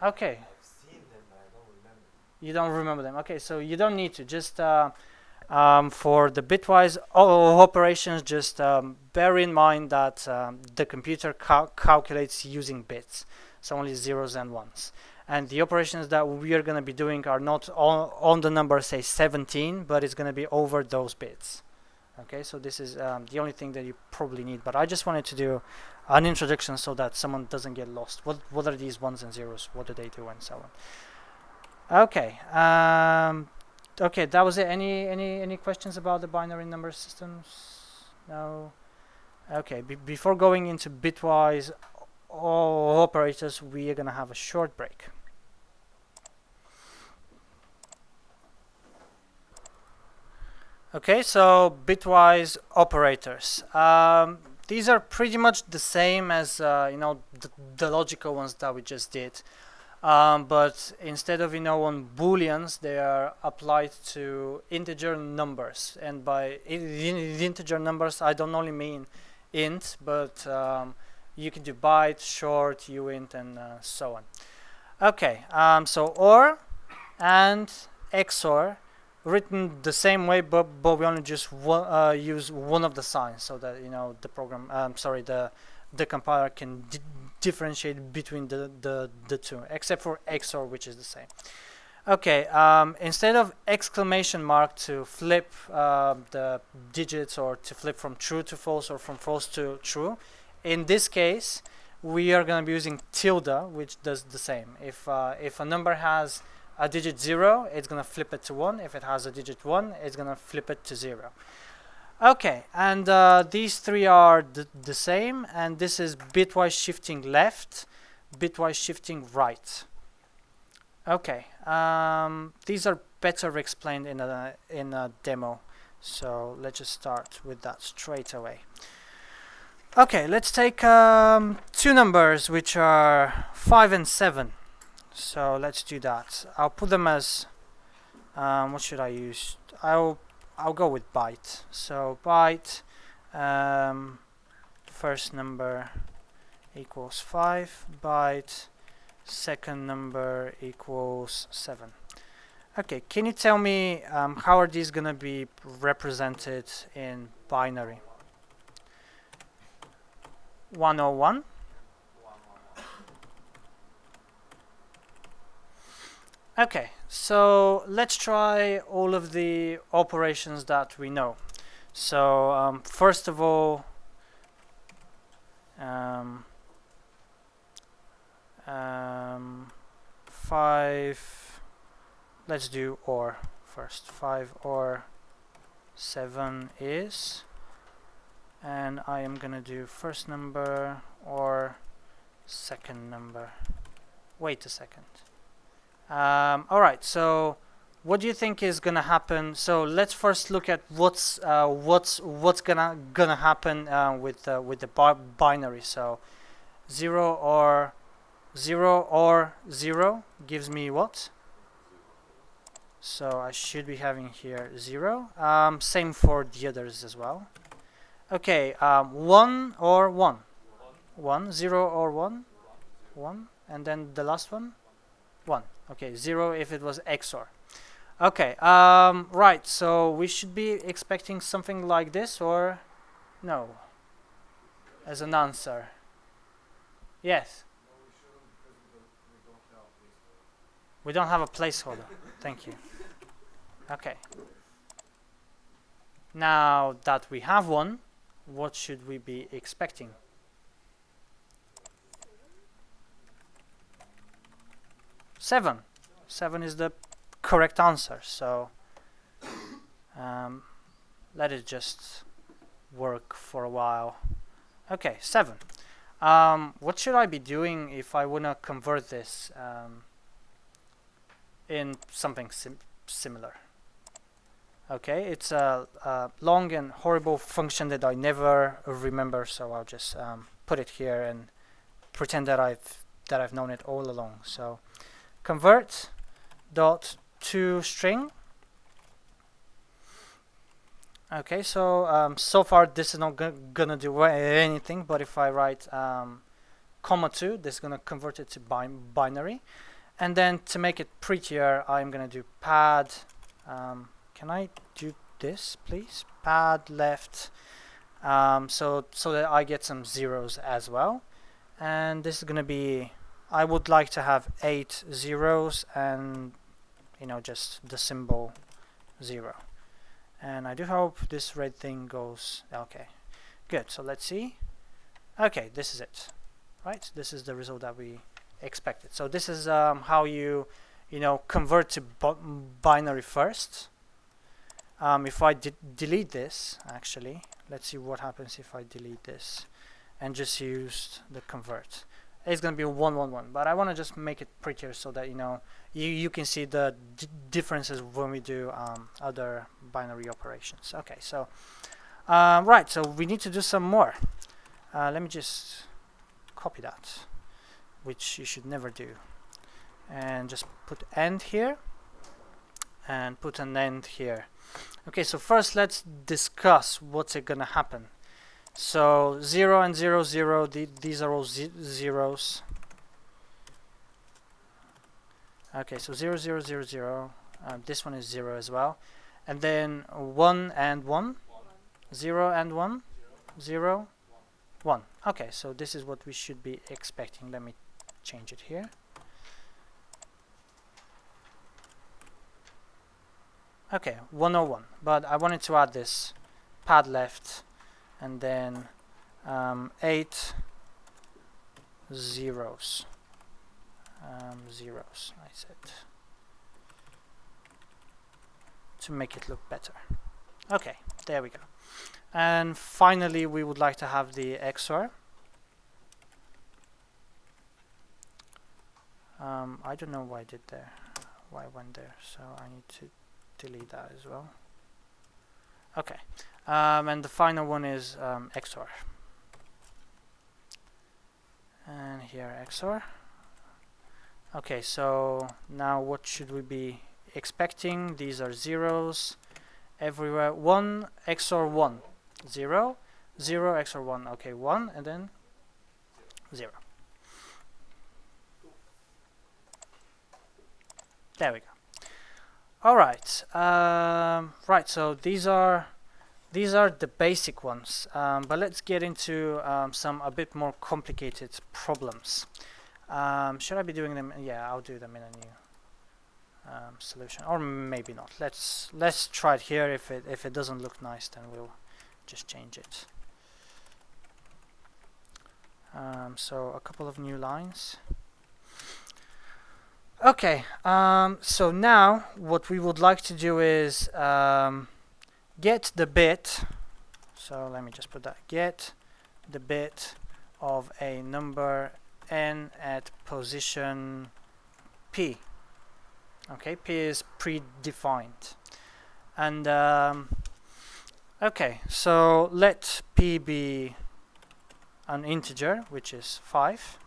Okay. I've seen them, but I don't remember. You don't remember them. Okay, so you don't need to. Just for the bitwise operations, just bear in mind that the computer calculates using bits, so only zeros and ones. And the operations that we are going to be doing are not on the number, say 17, but it's going to be over those bits. Okay, so this is the only thing that you probably need. But I just wanted to do an introduction so that someone doesn't get lost. What are these ones and zeros? What do they do, and so on. Okay. Okay, that was it. Any questions about the binary number systems? No. Okay. Before going into bitwise operators, we are gonna have a short break. Okay, so bitwise operators. These are pretty much the same as the logical ones that we just did, but instead of on booleans, they are applied to integer numbers. And by integer numbers, I don't only mean int, but you can do byte, short, uint, and so on. Okay, so OR and XOR. Written the same way, but we only just use one of the signs, so that the program, the compiler can differentiate between the two, except for XOR, which is the same. Okay, instead of exclamation mark to flip the digits, or to flip from true to false or from false to true, in this case we are going to be using tilde, which does the same. If a number has a digit 0, it's going to flip it to 1. If it has a digit 1, it's going to flip it to 0. Okay, and these three are the same, and this is bitwise shifting left, bitwise shifting right. Okay, these are better explained in a demo, so let's just start with that straight away. Okay, let's take two numbers which are 5 and 7. So let's do that. I'll put them as what should I use? I'll I'll go with byte. So byte, first number equals 5, byte, second number equals 7. Okay, can you tell me how are these gonna be represented in binary? 101. Okay, so let's try all of the operations that we know. So first of all, 5, let's do OR first. 5 OR 7 is, and I am gonna do first number or second number. Wait a second. All right, so what do you think is gonna happen? So let's first look at what's gonna happen with the binary. So 0 or 0 gives me what? So I should be having here 0. Same for the others as well. Okay, 1 or 1? 1, 0 or 1? 1, and then the last one? 1. Okay, 0 if it was XOR. Okay, right, so we should be expecting something like this, or no? As an answer. Yes? No, we shouldn't because We don't have a placeholder. Thank you. Okay. Now that we have one, what should we be expecting? 7. 7 is the correct answer. So let it just work for a while. Okay, 7. What should I be doing if I want to convert this in something similar? Okay, it's a long and horrible function that I never remember, so I'll just put it here and pretend that I've known it all along. So convert dot to string. Okay, so so far this is not gonna do anything, but if I write comma 2, this is gonna convert it to binary. And then to make it prettier, I'm gonna do pad. Can I do this, please? Pad left, so that I get some zeros as well. And this is gonna be, I would like to have 8 zeros and just the symbol 0. And I do hope this red thing goes okay. Good. So let's see. Okay, this is it. Right? This is the result that we expected. So this is how you convert to binary first. If I delete this, actually, let's see what happens if I delete this and just use the convert. It's going to be 111, but I want to just make it prettier so that you can see the differences when we do other binary operations. Okay, so right, so we need to do some more. Let me just copy that, which you should never do, and just put end here and put an end here. Okay, so first let's discuss what's gonna happen. So 0 and 0, 0, these are all zeros. Okay, so 0, 0, 0, 0, this one is 0 as well. And then 1 and 1, 0 and 1, 0, 1. Okay, so this is what we should be expecting. Let me change it here. Okay, 101, but I wanted to add this pad left and then 8 zeros. Zeros, I said, to make it look better. Okay, there we go. And finally, we would like to have the XOR. I don't know why I did there, why I went there, so I need to delete that as well. Okay, and the final one is XOR. And here XOR. Okay, so now what should we be expecting? These are zeros, everywhere. 1 XOR 1, 0, 0 XOR 1, okay, 1, and then 0. There we go. All right, right. So these are the basic ones, but let's get into some a bit more complicated problems. Should I be doing them? Yeah, I'll do them in a new solution, or maybe not. Let's try it here. If it doesn't look nice, then we'll just change it. So a couple of new lines. Okay, so now what we would like to do is get the bit. So let me just put that. Get the bit of a number n at position p. Okay, p is predefined, and okay, so let p be an integer, which is 5.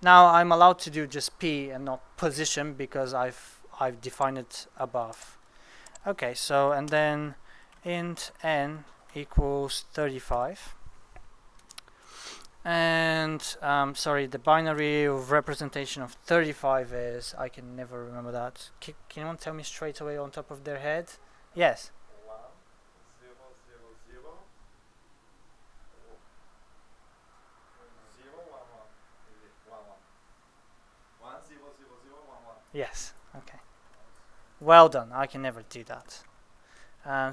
Now I'm allowed to do just p and not position because I've defined it above. Okay, so and then int n equals 35. And sorry, the binary representation of 35 is, I can never remember that. Can anyone tell me straight away on top of their head? Yes. 1, 0, 0, 0, 0, 1, 1. Is it 1, 1? 1, 0, 0, 0, 1, 1. Yes. Okay. Well done. I can never do that.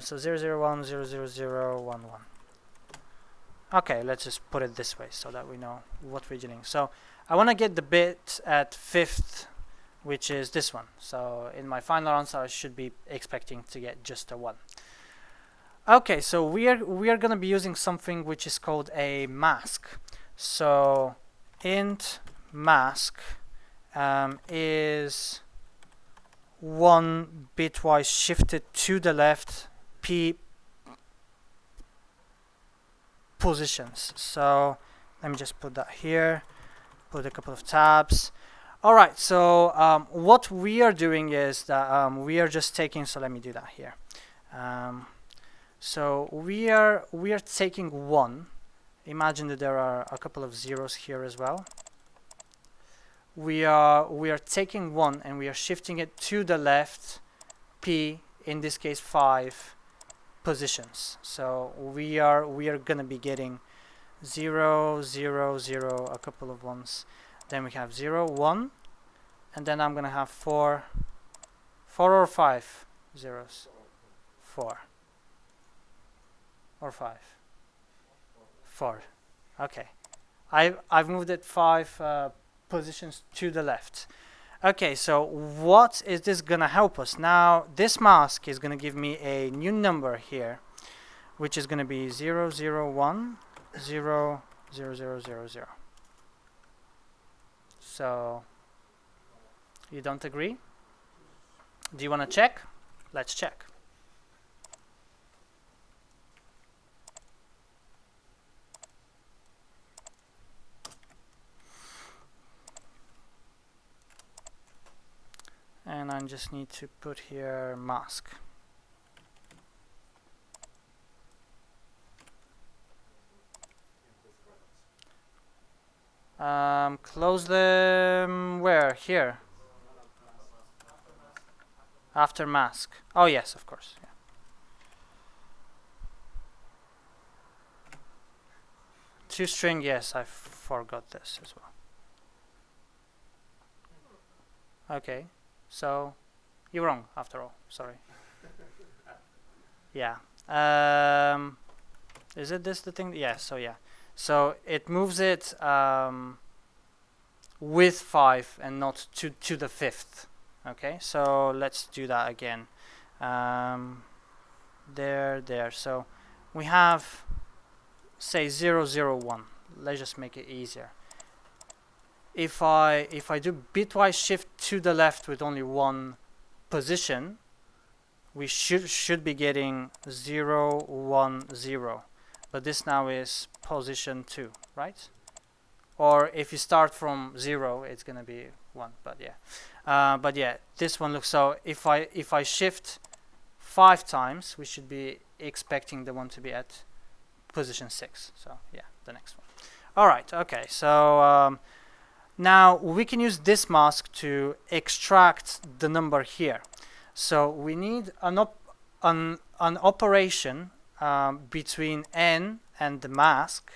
So 0, 0, 1, 0, 0, 0, 1, 1. Okay, let's just put it this way so that we know what we're doing. So I want to get the bit at 5th, which is this one. So in my final answer, I should be expecting to get just a 1. Okay, so we are going to be using something which is called a mask. So int mask is 1 bitwise shifted to the left p positions. So let me just put that here, put a couple of tabs. All right, so what we are doing is that we are just taking, so let me do that here. So we are taking 1. Imagine that there are a couple of zeros here as well. We are taking 1 and we are shifting it to the left p, in this case 5 positions. So we are gonna be getting 0, 0, 0, a couple of ones. Then we have 0, 1, and then I'm gonna have 4 or 5 zeros. 4 or 5. 4. Okay. I've moved it 5 positions to the left. Okay, so what is this gonna help us? Now this mask is gonna give me a new number here, which is gonna be 0, 0, 1, 0, 0, 0, 0, 0. So you don't agree? Do you wanna check? Let's check. And I just need to put here mask. Close them where? Here. After mask. Oh yes, of course. Yeah. To string, yes, I forgot this as well. Okay. So, you're wrong after all. Sorry. Yeah. Is it this the thing? Yeah. So yeah. So it moves it with 5 and not to the 5th. Okay. So let's do that again. There. So we have, say 0, 0, 1. Let's just make it easier. If I do bitwise shift to the left with only 1 position, we should be getting 0, 1, 0. But this now is position 2, right? Or if you start from 0, it's gonna be 1. But yeah, this one looks. So if I shift 5 times, we should be expecting the one to be at position 6. So yeah, the next one. All right, okay, so now we can use this mask to extract the number here. So we need an operation between n and the mask,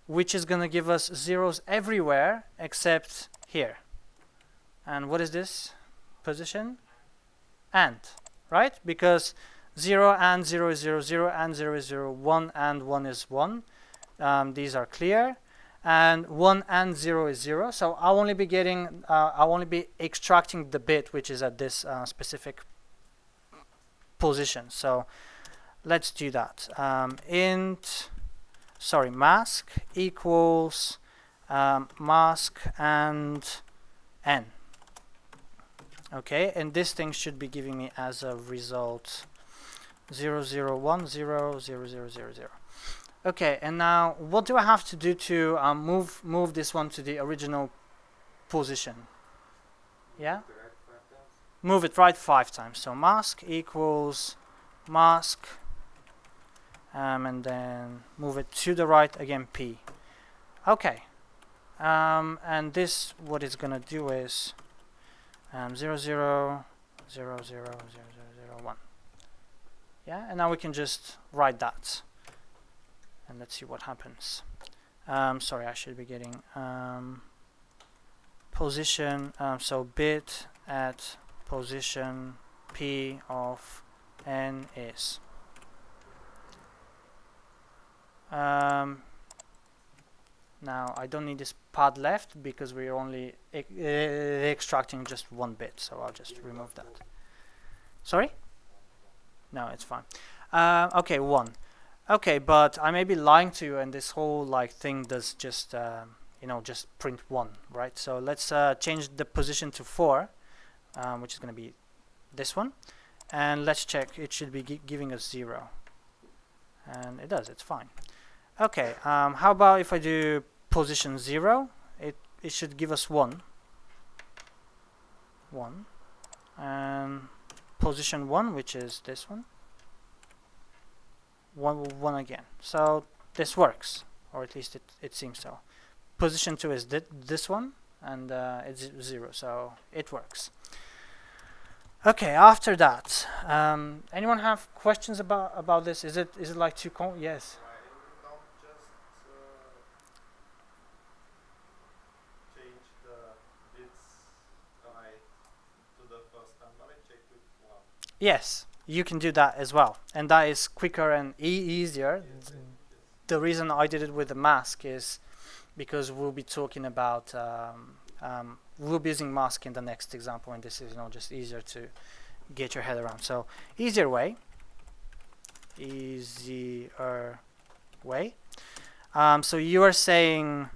which is going to give us zeros everywhere except here. And what is this position? And, right? Because 0 and 0 is 0, 0 and 0 is 0, 1 and 1 is 1. These are clear. And 1 and 0 is 0. So I'll only be getting, I'll only be extracting the bit which is at this specific position. So let's do that. Mask equals mask and n. Okay, and this thing should be giving me as a result 0, 0, 1, 0, 0, 0, 0, 0. Okay, and now what do I have to do to move this one to the original position? Yeah? Move it right 5 times. So mask equals mask, and then move it to the right again, p. Okay, and this, what it's gonna do is 0, 0, 0, 0, 0, 0, 0, 1. Yeah, and now we can just write that. And let's see what happens. Sorry, I should be getting position, so bit at position p of n is. Now I don't need this pad left because we're only extracting just one bit, so I'll just remove that. Sorry? No, it's fine. Okay, 1. Okay, but I may be lying to you, and this whole thing does just just print 1, right? So let's change the position to 4, which is going to be this one, and let's check. It should be giving us 0, and it does. It's fine. Okay, how about if I do position 0? It should give us 1, and position 1, which is this one. 1 again. So this works, or at least it seems so. Position 2 is this one, and it's 0, so it works. Okay, after that, anyone have questions about this? Is it like too yes? Why don't just change the bits right to the first number and check with 1? Yes, you can do that as well, and that is quicker and easier. The reason I did it with the mask is because we'll be talking about we'll be using mask in the next example, and this is just easier to get your head around. So easier way. So you are saying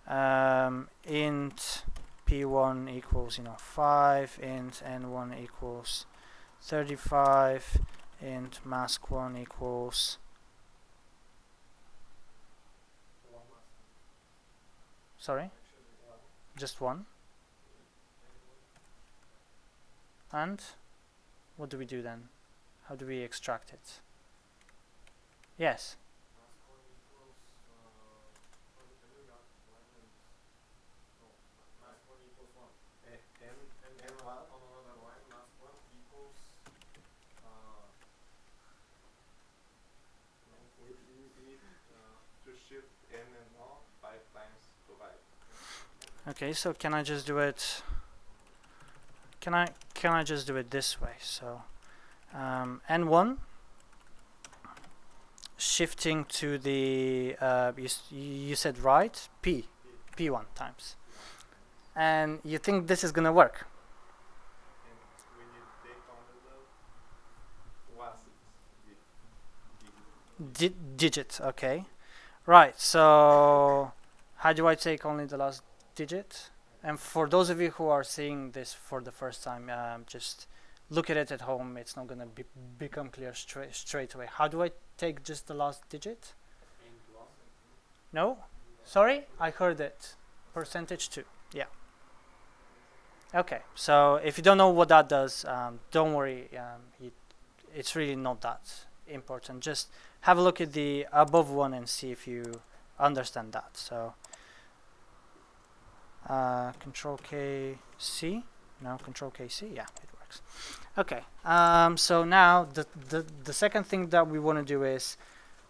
int p1 equals 5, int n1 equals 35, int mask1 equals sorry, just 1. And what do we do then? How do we extract it? Yes. Okay, so can I just do it? Can I just do it this way? So n1 shifting to the you said right p1 times, and you think this is gonna work? And we need to take only the last Digit. Okay, right. So how do I take only the last digit? And for those of you who are seeing this for the first time, just look at it at home. It's not gonna become clear straight away. How do I take just the last digit? No? Sorry? I heard it. %2. Yeah. Okay. So if you don't know what that does, don't worry. it's really not that important. Just have a look at the above one and see if you understand that. So Control K C, no, Control K C, yeah, it works. Okay, so now the second thing that we want to do is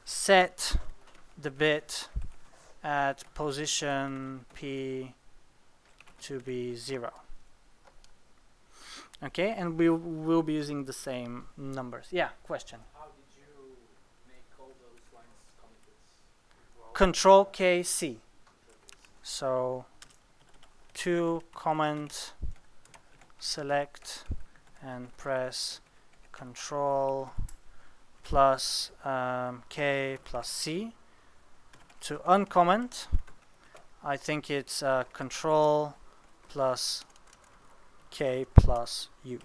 set the bit at position P to be 0. Okay, and we will be using the same numbers. Yeah, question. How did you make all those lines commented? Control K C. So to comment, select, and press Control plus K plus C. To uncomment, I think it's Control plus K plus U.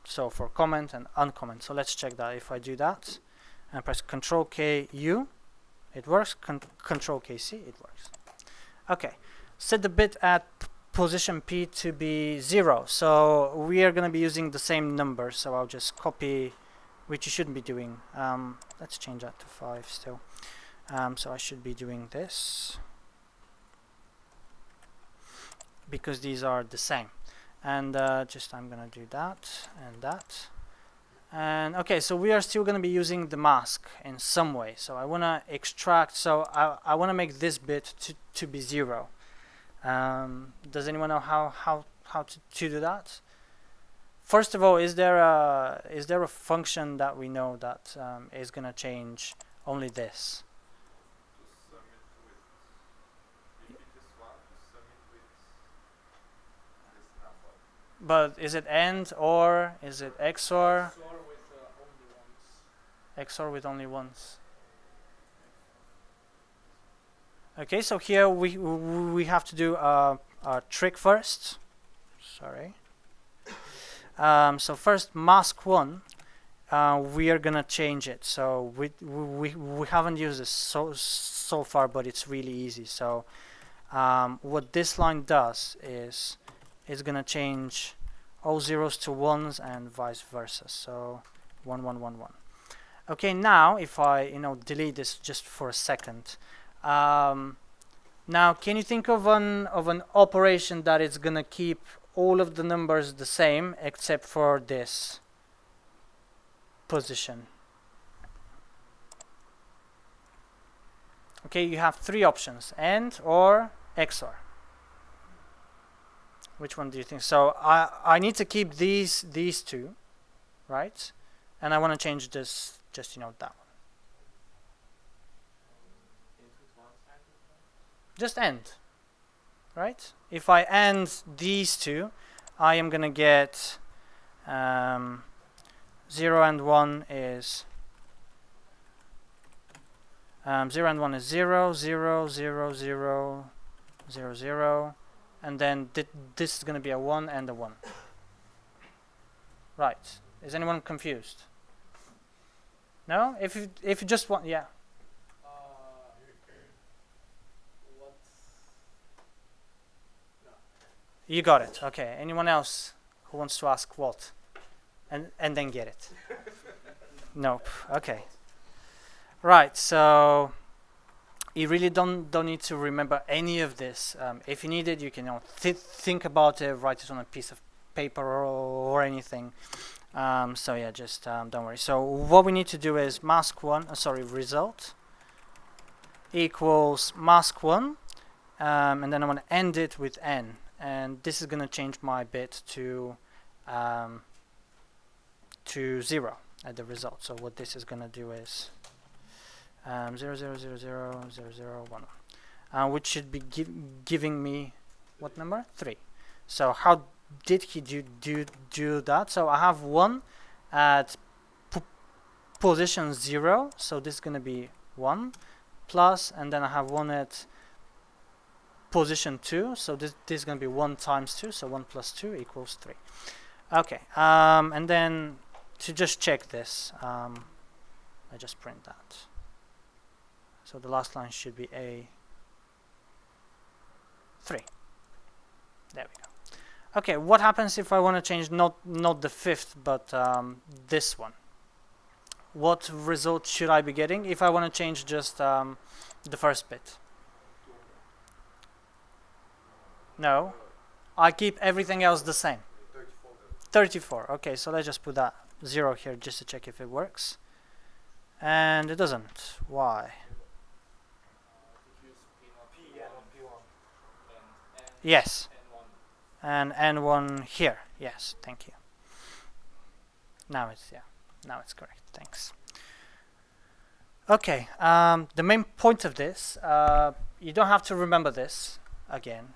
So for comment and uncomment. So let's check that. If I do that and press Control K U, it works. Control K C, it works. Okay. Set the bit at position P to be 0. So we are going to be using the same number. So I'll just copy, which you shouldn't be doing. Let's change that to 5 still. So I should be doing this because these are the same. And just I'm going to do that and that. And okay, so we are still going to be using the mask in some way. So I want to extract, so I want to make this bit to be 0. Does anyone know how to do that? First of all, is there a function that we know that is going to change only this? To sum it with, if it is 1, to sum it with this number. But is it AND or is it XOR? XOR with only ones. XOR with only ones. Okay, so here we have to do a trick first. Sorry. So first, mask 1, we are gonna change it. So we haven't used this so far, but it's really easy. So what this line does is it's gonna change all zeros to ones and vice versa. So 1 1 1 1. Okay, now if I delete this just for a second. Now, can you think of an operation that is gonna keep all of the numbers the same except for this position? Okay, you have 3 options: AND or XOR. Which one do you think? So I need to keep these 2, right? And I want to change this just that one. Just AND, right? If I AND these 2, I am gonna get 0 and 1 is 0 and 1 is 0 0 0 0 0 0, and then this is gonna be a 1 and a 1. Right? Is anyone confused? No? If you just want, yeah. You got it. Okay. Anyone else who wants to ask what? And then get it? Nope. Okay. Right. So you really don't need to remember any of this. If you need it, you can think about it, write it on a piece of paper or anything. So yeah, just don't worry. So what we need to do is result equals mask 1, and then I want to end it with n. And this is going to change my bit to 0 at the result. So what this is going to do is 0 0 0 0 0 0 1 1, which should be giving me what number? 3. So how did he do that? So I have 1 at position 0, so this is going to be 1 plus, and then I have 1 at position 2, so this is going to be 1 times 2, so 1 plus 2 equals 3. Okay, and then to just check this, I just print that. So the last line should be A3. There we go. Okay, what happens if I want to change not the 5th, but this one? what result should I be getting if I want to change just the first bit? No, I keep everything else the same. 34. Okay, so let's just put that 0 here just to check if it works. And it doesn't. Why? Yes. And N1 here. Yes, thank you. Now it's correct. Thanks. Okay, the main point of this, you don't have to remember this again.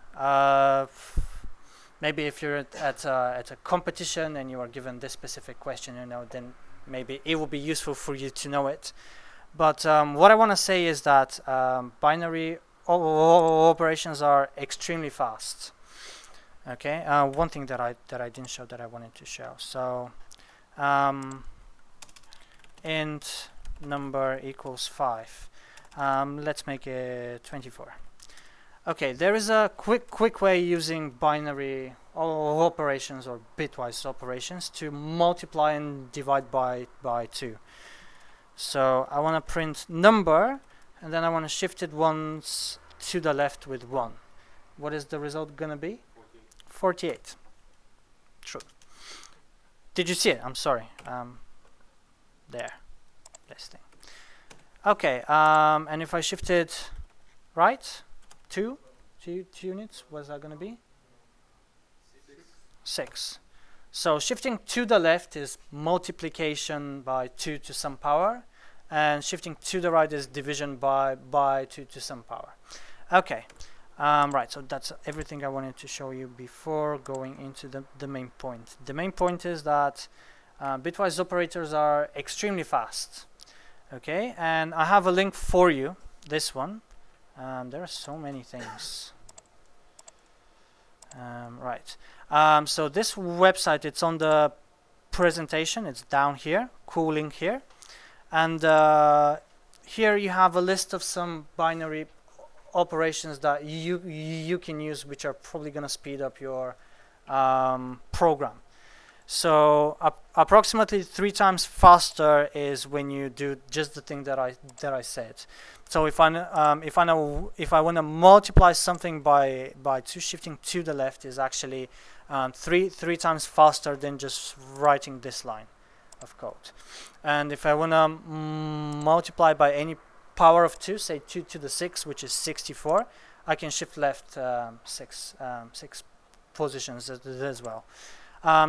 Maybe if you're at a competition and you are given this specific question, then maybe it will be useful for you to know it. But what I want to say is that binary operations are extremely fast. Okay, one thing that I didn't show that I wanted to show. So int number equals 5. Let's make it 24. Okay, there is a quick way using binary operations or bitwise operations to multiply and divide by 2. So I want to print number, and then I want to shift it once to the left with 1. What is the result gonna be? 48. True. Did you see it? I'm sorry. There. This thing. Okay, and if I shift it right, 2 units, what's that going to be? 6. So shifting to the left is multiplication by 2 to some power, and shifting to the right is division by 2 to some power. Okay, right, so that's everything I wanted to show you before going into the main point. The main point is that bitwise operators are extremely fast. Okay, and I have a link for you, this one. There are so many things. Right, so this website, it's on the presentation, it's down here, cool link here. And here you have a list of some binary operations that you can use, which are probably going to speed up your program. So approximately 3 times faster is when you do just the thing that I said. So if I want to multiply something by 2, shifting to the left is actually three times faster than just writing this line of code. And if I want to multiply by any power of 2, say 2 to the 6, which is 64, I can shift left 6 positions as well.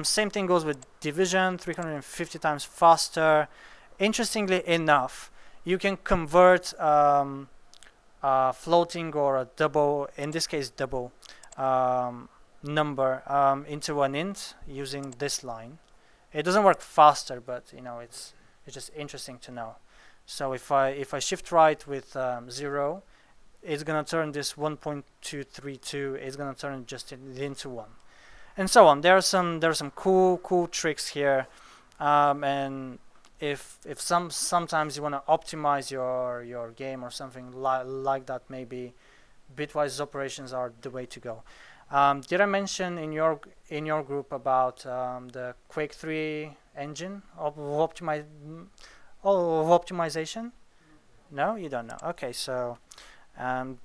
Same thing goes with division, 350 times faster. Interestingly enough, you can convert a floating or a double, in this case double, number into an int using this line. It doesn't work faster, but it's just interesting to know. So if I shift right with 0, it's gonna turn this 1.232. It's gonna turn just into 1. And so on. There are some cool tricks here, and if sometimes you want to optimize your game or something like that, maybe bitwise operations are the way to go. Did I mention in your group about the Quake 3 engine of optimization? No, you don't know. Okay, so.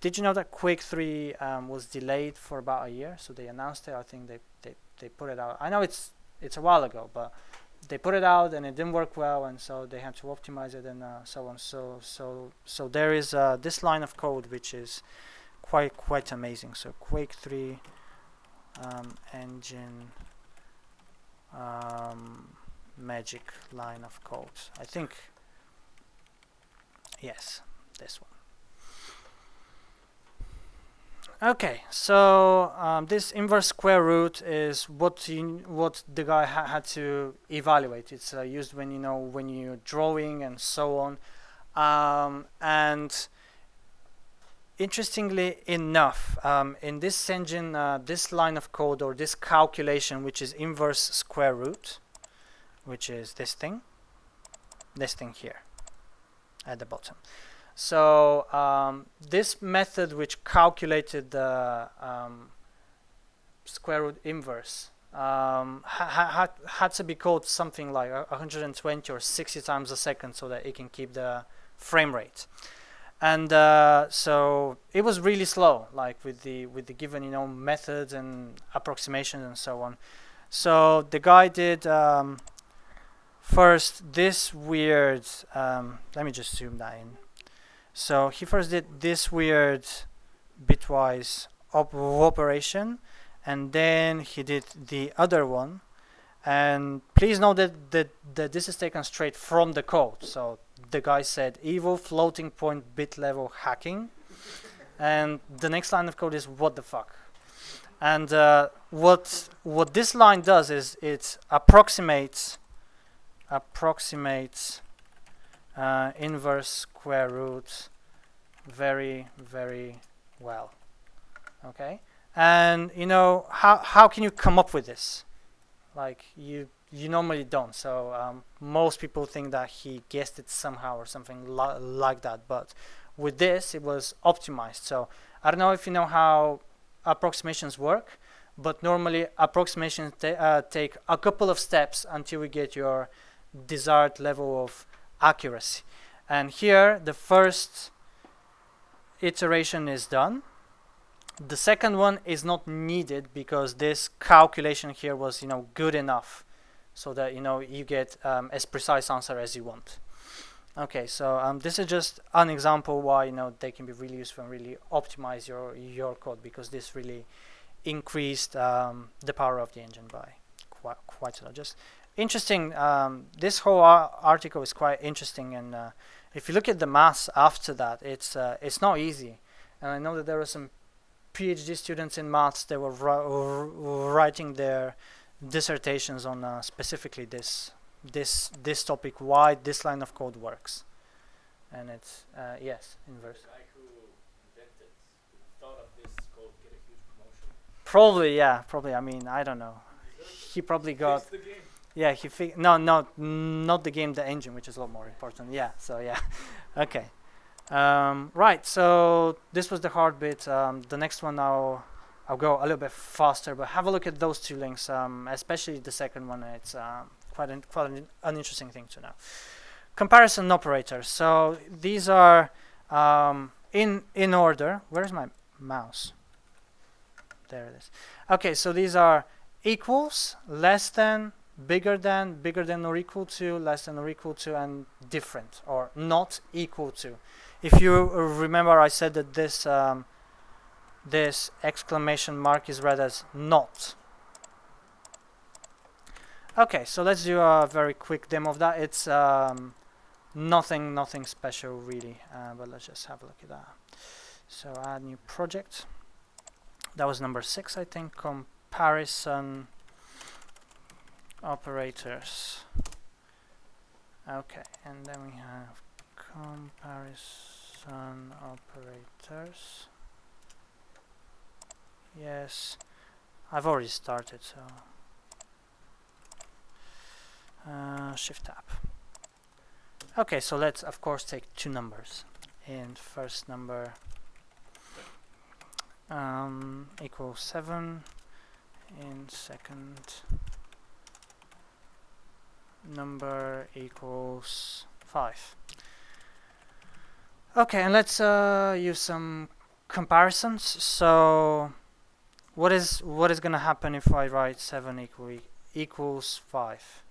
Did you know that Quake 3 was delayed for about a year? So they announced it. I think they put it out. I know it's a while ago, but they put it out and it didn't work well, and so they had to optimize it and so on. So there is this line of code which is quite amazing. So Quake 3 engine magic line of code. I think yes, this one. Okay, so this inverse square root is what the guy had to evaluate. It's used when when you're drawing and so on. And interestingly enough, in this engine, this line of code or this calculation, which is inverse square root, which is this thing here at the bottom. So this method which calculated the square root inverse had to be called something like 120 or 60 times a second so that it can keep the frame rate. And so it was really slow, like with the given methods and approximations and so on. So the guy did first this weird. Let me just zoom that in. So he first did this weird bitwise operation, and then he did the other one. And please note that this is taken straight from the code. So the guy said evil floating point bit level hacking, and the next line of code is what the fuck. And what this line does is it approximates inverse square root very well. Okay, and how can you come up with this? Like you normally don't. So most people think that he guessed it somehow or something like that. But with this, it was optimized. So I don't know if you know how approximations work, but normally approximations take a couple of steps until we get your desired level of accuracy. And here, the first iteration is done. The second one is not needed because this calculation here was, good enough, so that you get as precise answer as you want. Okay, so this is just an example why they can be really useful and really optimize your code, because this really increased the power of the engine by quite a lot. Just interesting. This whole article is quite interesting, and if you look at the maths after that, it's not easy. And I know that there are some PhD students in maths that were writing their dissertations on specifically this topic, why this line of code works. And it's yes, inverse. The guy who invented, who thought of this code, get a huge promotion. Probably, yeah, probably. I mean, I don't know. He probably got. Fix the game. Yeah, no, not the game, the engine, which is a lot more important. Yeah, so yeah, okay. Right, so this was the hard bit. The next one I'll go a little bit faster, but have a look at those two links, especially the second one. It's quite an interesting thing to know. Comparison operators. So these are in order. Where's my mouse? There it is. Okay, so these are equals, less than, bigger than or equal to, less than or equal to, and different or not equal to. If you remember, I said that this this exclamation mark is read as not. Okay, so let's do a very quick demo of that. It's nothing special really, but let's just have a look at that. So add new project. That was number 6, I think. Comparison operators. Okay, and then we have comparison operators. Yes, I've already started, so shift tab. Okay, so let's of course take two numbers. And first number equals 7, and second number equals 5. Okay, and let's use some comparisons. So what is gonna happen if I write 7 equals 5?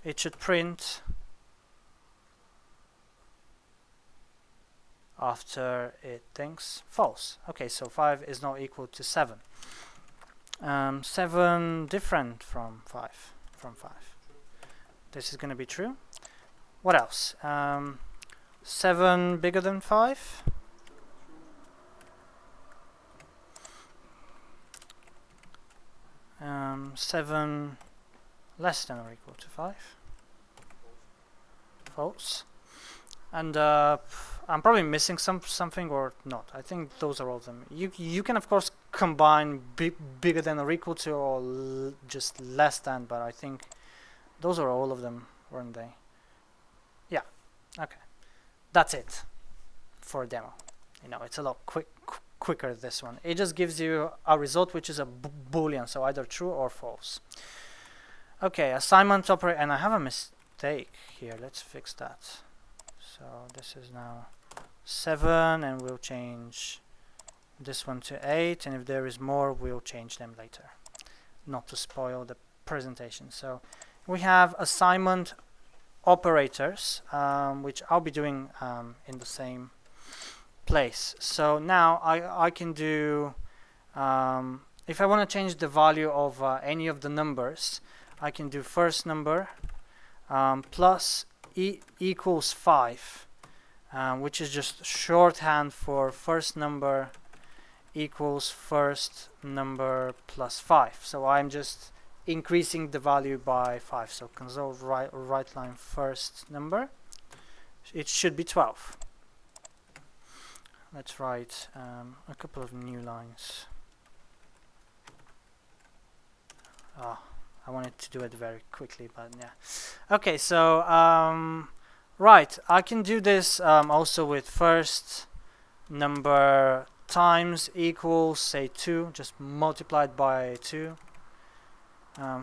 It should print after it thinks false. Okay, so 5 is not equal to 7. 7 different from 5. This is going to be true. What else? 7 bigger than 5. Um, 7 less than or equal to 5. False. And I'm probably missing something or not. I think those are all of them. You can of course combine bigger than or equal to or just less than, but I think those are all of them, weren't they? Yeah. Okay. That's it for a demo. It's a lot quicker, this one. It just gives you a result which is a boolean, so either true or false. Okay, assignment operator, and I have a mistake here. Let's fix that. So this is now 7, and we'll change this one to 8, and if there is more, we'll change them later, not to spoil the presentation. So we have assignment operators, which I'll be doing in the same place. So now I can do, if I want to change the value of any of the numbers, I can do first number plus equals 5, which is just shorthand for first number equals first number plus 5. So I'm just increasing the value by 5. So console right line first number, it should be 12. Let's write a couple of new lines. I wanted to do it very quickly, but yeah. Okay, so right, I can do this also with first number times equals, say, 2, just multiplied by 2.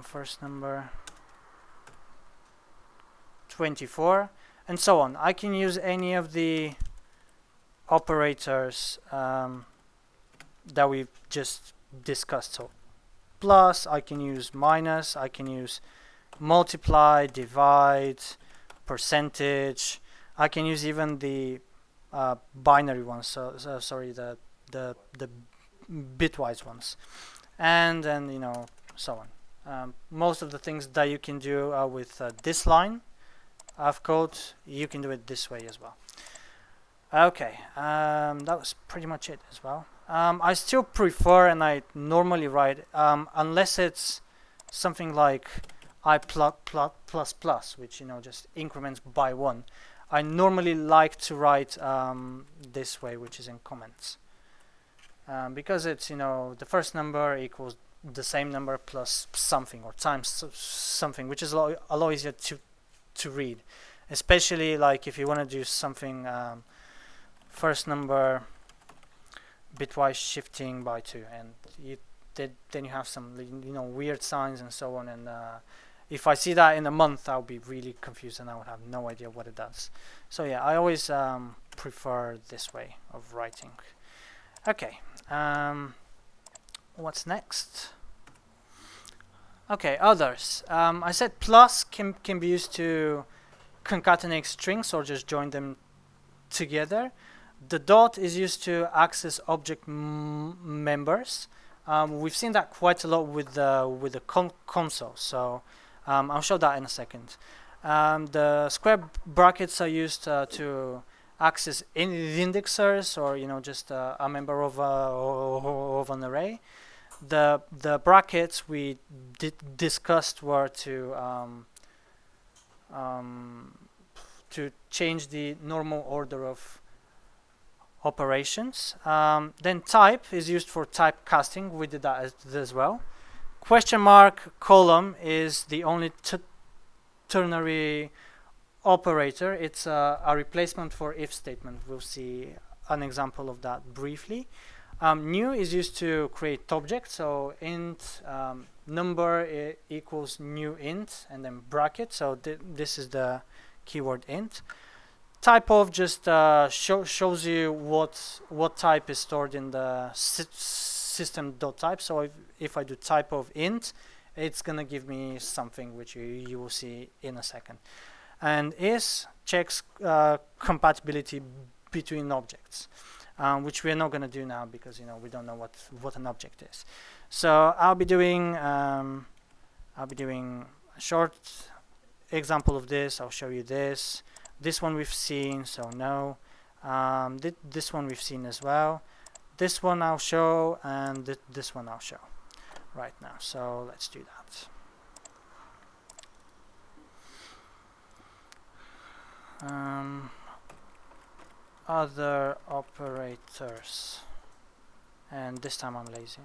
First number 24, and so on. I can use any of the operators that we've just discussed. So plus, I can use minus, I can use multiply, divide, percentage. I can use even the binary ones, so sorry, the bitwise ones, and then, you know, so on. Most of the things that you can do with this line of code, you can do it this way as well. Okay, that was pretty much it as well. I still prefer, and I normally write, unless it's something like I plus plus, which, you know, just increments by 1. I normally like to write this way, which is in comments, because it's, you know, the first number equals the same number plus something or times something, which is a lot easier to read, especially like if you want to do something first number bitwise shifting by 2, and then you have some, you know, weird signs and so on, and if I see that in a month, I'll be really confused and I would have no idea what it does. So yeah, I always prefer this way of writing. Okay, what's next? Okay, others. I said plus can be used to concatenate strings or just join them together. The dot is used to access object members. We've seen that quite a lot with the console, so I'll show that in a second. The square brackets are used to access indexers, or, you know, just a member of an array. The brackets we discussed were to change the normal order of operations. Then type is used for typecasting. We did that as well. Question mark column is the only ternary operator. It's a replacement for if statement. We'll see an example of that briefly. New is used to create objects. So int number equals new int, and then bracket. So this is the keyword int. Type of just shows you what type is stored in the system.type. So if I do type of int, it's gonna give me something which you will see in a second. And is checks compatibility between objects, which we're not gonna do now because, you know, we don't know what an object is. So I'll be doing a short example of this. I'll show you this. This one we've seen, so no. This one we've seen as well. This one I'll show, and this one I'll show right now. So let's do that. Other operators, and this time I'm lazy.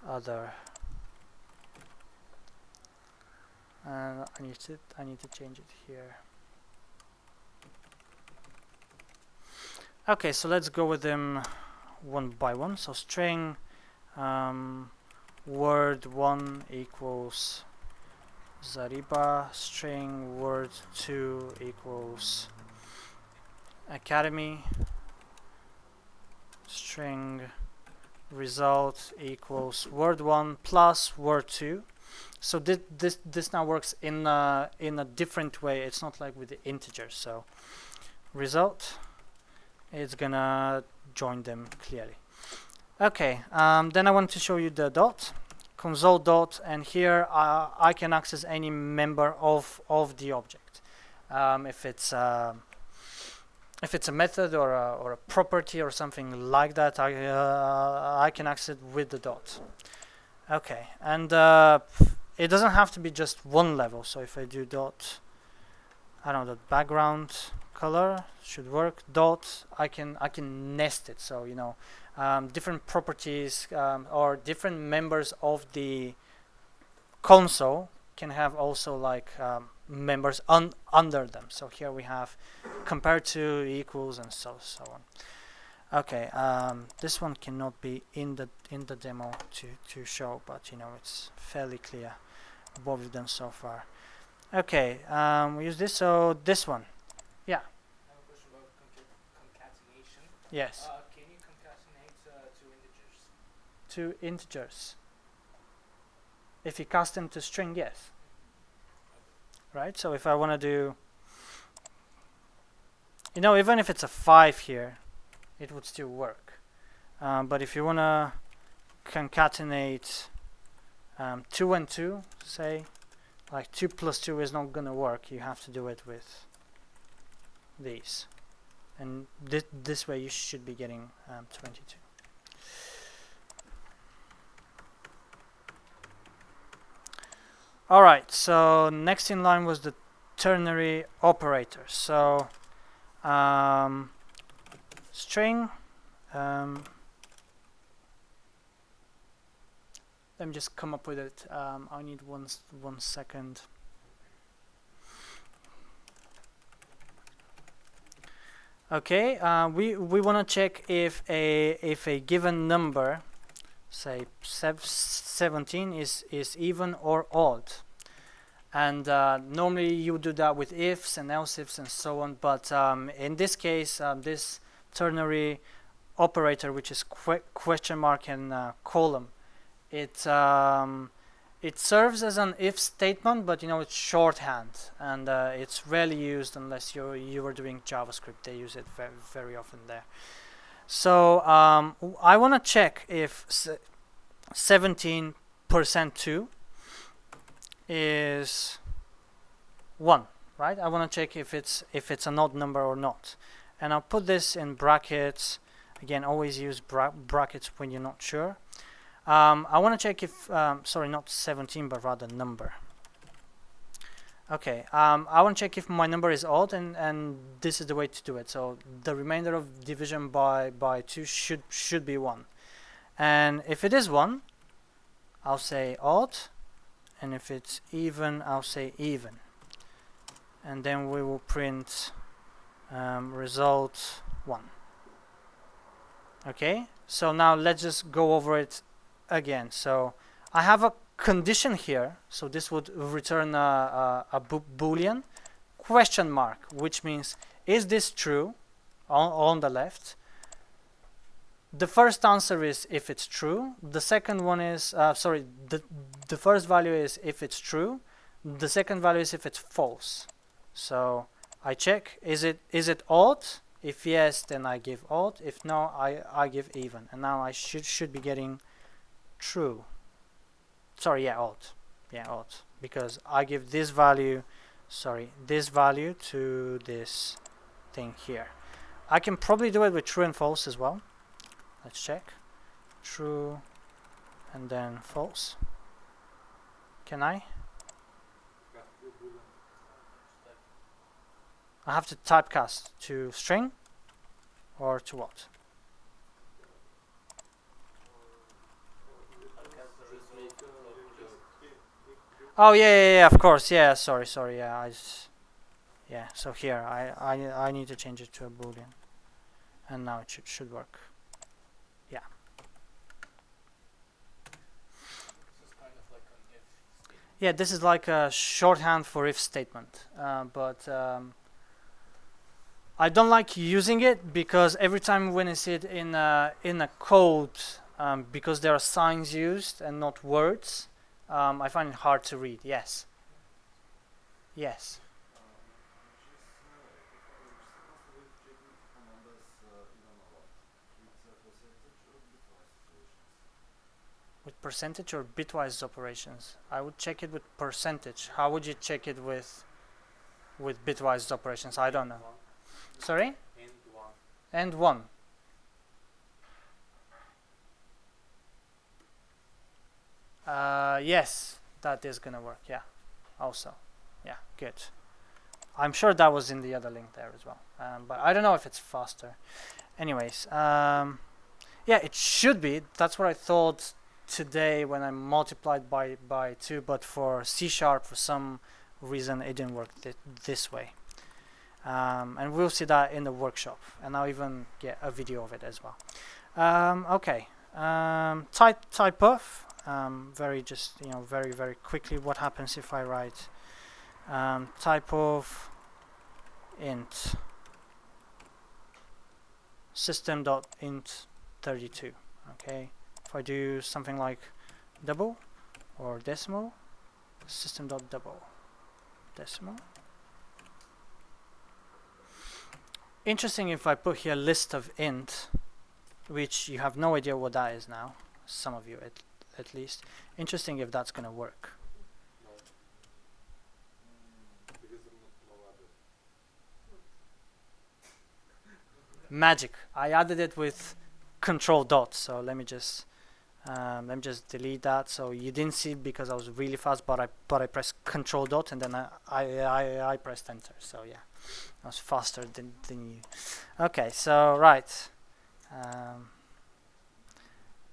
Other. And I need to change it here. Okay, so let's go with them one by one. So string word1 equals Zariba, string word2 equals academy, string result equals word1 plus word2. So this now works in a different way. It's not like with the integers. So result, it's gonna join them clearly. Okay, then I want to show you the dot, console dot, and here I can access any member of the object. If it's a method or a property or something like that, I can access it with the dot. Okay, and it doesn't have to be just one level. So if I do dot, I don't know, the background color should work. Dot, I can nest it. So you know, different properties or different members of the console can have also like members under them. So here we have compared to, equals, and so on. Okay, this one cannot be in the demo to show, but you know it's fairly clear both of them so far. Okay, we use this. So this one, yeah. I have a question about concatenation. Yes. Can you concatenate two integers? Two integers. If you cast them to string, yes. Right. So if I want to do, you know, even if it's a 5 here, it would still work. But if you want to concatenate 2 and 2, say, like 2 plus 2 is not going to work. You have to do it with these. And this way you should be getting 22. Alright, so next in line was the ternary operator. So string, let me just come up with it. I need one second. Okay, we want to check if a given number, say 17, is even or odd. And normally you do that with ifs and else ifs and so on, but in this case, this ternary operator, which is question mark and column, it serves as an if statement, but you know it's shorthand, and it's rarely used unless you are doing JavaScript. They use it very often there. So I want to check if 17% 2 is 1, right? I want to check if it's an odd number or not, and I'll put this in brackets. Again, always use brackets when you're not sure. I want to check if sorry, not 17 but rather number. Okay, I want to check if my number is odd, and this is the way to do it. So the remainder of division by 2 should be 1, and if it is 1, I'll say odd, and if it's even, I'll say even, and then we will print result 1. Okay, so now let's just go over it again. So I have a condition here, so this would return a boolean question mark, which means is this true on the left. The first answer is if it's true. The second one is the first value is if it's true. The second value is if it's false. So I check, is it odd? If yes, then I give odd. If no, I give even. And now I should be getting true. Sorry, yeah, odd. Yeah, odd. Because I give this value, this value to this thing here. I can probably do it with true and false as well. Let's check. True and then false. Can I? I have to typecast to string or to what? Oh yeah, of course, yeah. Sorry, yeah. So here I need to change it to a boolean, and now it should work. Yeah. This is kind of like an if statement. Yeah, this is like a shorthand for if statement, but I don't like using it because every time when I see it in a code, because there are signs used and not words, I find it hard to read. Yes. Yes. With percentage or bitwise operations? I would check it with percentage. How would you check it with bitwise operations? I don't know. Sorry? And one. Yes, that is gonna work. Yeah. Also. Yeah, good. I'm sure that was in the other link there as well. But I don't know if it's faster. Anyways, yeah, it should be. That's what I thought today when I multiplied by 2, but for C#, for some reason, it didn't work this way. And we'll see that in the workshop, and I'll even get a video of it as well. Okay, type of, very quickly, what happens if I write type of int system.int32. Okay, if I do something like double or decimal, system.double decimal. Interesting if I put here list of int, which you have no idea what that is now, some of you at least. Interesting if that's gonna work. Magic. I added it with control dot, so let me just delete that. So you didn't see it because I was really fast, but I pressed control dot and then I pressed enter. So yeah, I was faster than you. Okay, so right,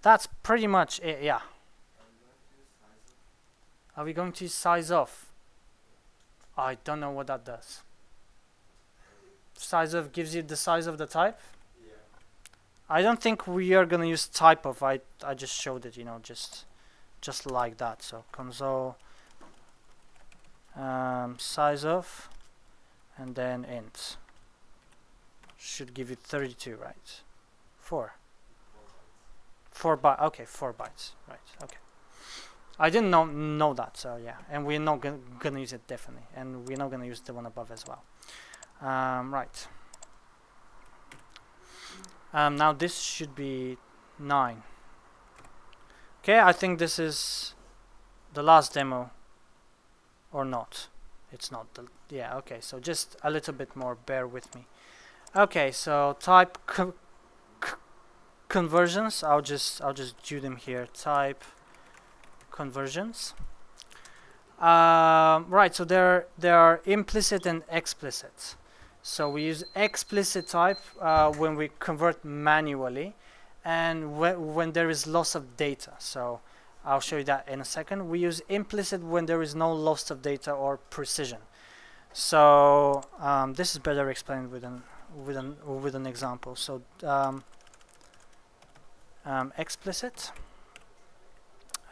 that's pretty much it. Yeah. Are we going to use size of? I don't know what that does. Size of gives you the size of the type. Yeah. I don't think we are gonna use type of. I just showed it, just like that. So console size of, and then int should give you 32, right? 4 bytes. Okay, 4 bytes. Right. Okay. I didn't know that. So yeah, and we're not gonna use it definitely, and we're not gonna use the one above as well. Right. Now this should be 9. Okay, I think this is the last demo, or not. It's not. Yeah. Okay. So just a little bit more. Bear with me. Okay. So type conversions. I'll just do them here. Type conversions. Right. So there are implicit and explicit. So we use explicit type when we convert manually, and when there is loss of data. So I'll show you that in a second. We use implicit when there is no loss of data or precision. So this is better explained with an example. So explicit.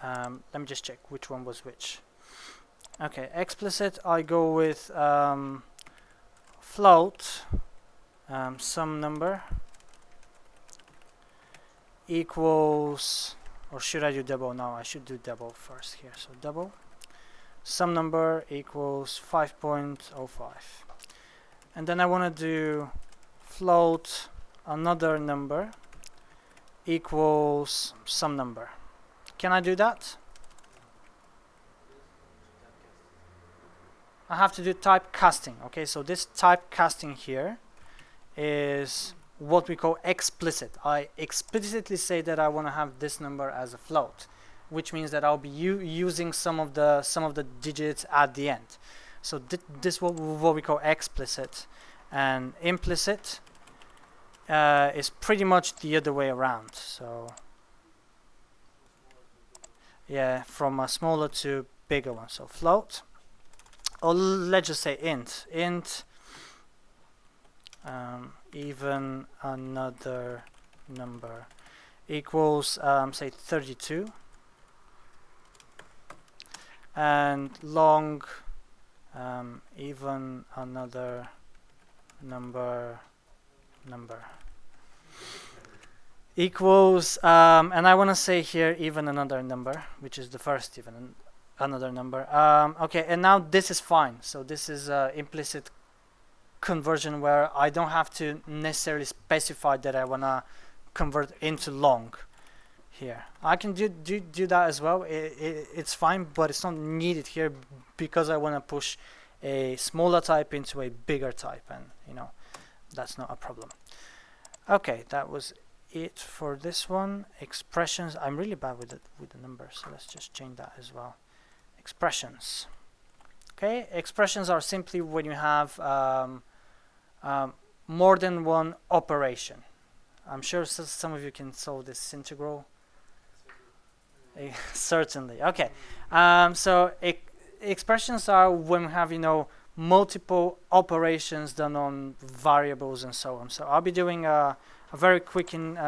Let me just check which one was which. Okay, explicit. I go with float some number equals, or should I do double? No, I should do double first here. So double some number equals 5.05, and then I want to do float another number equals some number. Can I do that? I have to do typecasting. Okay, so this typecasting here is what we call explicit. I explicitly say that I want to have this number as a float, which means that I'll be using some of the digits at the end. So this what we call explicit, and implicit is pretty much the other way around. So yeah, from a smaller to bigger one. So float, or let's just say int even another number equals say 32, and long even another number equals and I want to say here even another number, which is the first even another number. Okay, and now this is fine. So this is implicit conversion where I don't have to necessarily specify that I want to convert into long here. I can do that as well. It's fine, but it's not needed here because I want to push a smaller type into a bigger type, and you know that's not a problem. Okay, that was it for this one. Expressions. I'm really bad with the numbers, so let's just change that as well. Expressions. Okay, expressions are simply when you have more than one operation. I'm sure some of you can solve this integral. Certainly. Okay. So expressions are when we have, you know, multiple operations done on variables and so on. So I'll be doing a very quick and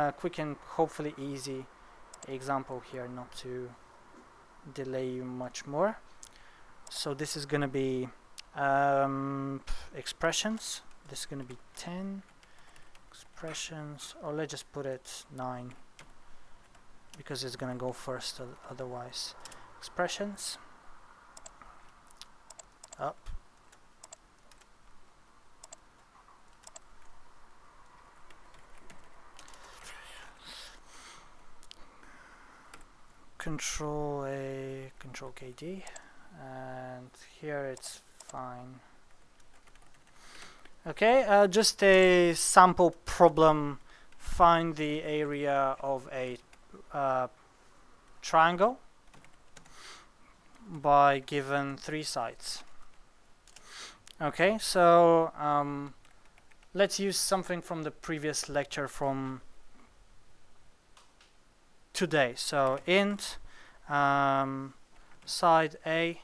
hopefully easy example here, not to delay you much more. So this is going to be expressions. This is going to be 10 expressions, or let's just put it 9 because it's going to go first otherwise. Expressions up, Control A, Control KD, and here it's fine. Okay, just a sample problem. Find the area of a triangle by given 3 sides. Okay, so let's use something from the previous lecture from today. So int side A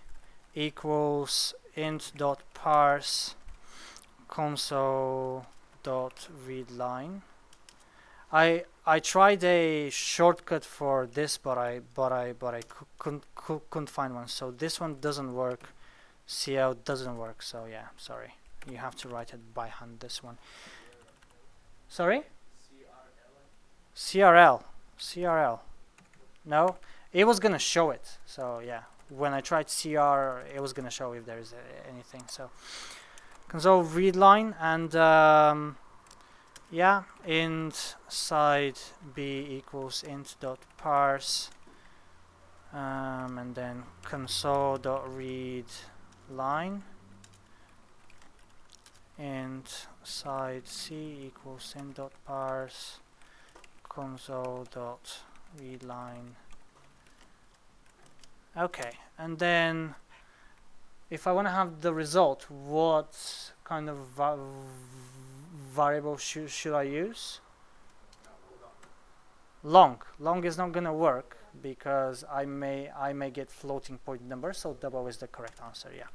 equals int.parse console.readline. I tried a shortcut for this, but I couldn't find one. So this one doesn't work. CL doesn't work. So yeah, sorry. You have to write it by hand. This one. Sorry? CRL. No, it was gonna show it. So yeah, when I tried CR, it was gonna show if there is anything. So console readline, and yeah, int side B equals int.parse, and then console.readline, int side C equals int.parse console.readline. Okay, and then if I want to have the result, what kind of variable should I use? Long is not gonna work because I may get floating point number, so double is the correct answer. Yeah,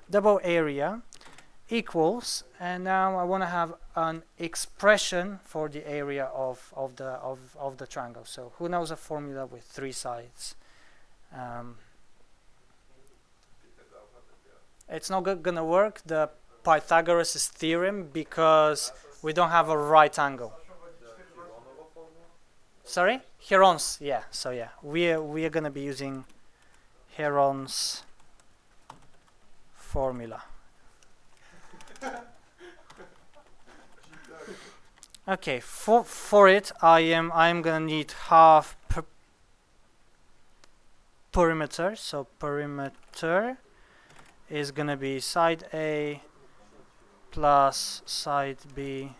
double area equals, and now I want to have an expression for the area of the triangle. So who knows a formula with 3 sides? It's not gonna work, the Pythagoras' theorem, because we don't have a right angle. Sorry? Heron's, yeah. So yeah, we are gonna be using Heron's formula. Okay, for it I'm gonna need half perimeter. So perimeter is gonna be side A plus side B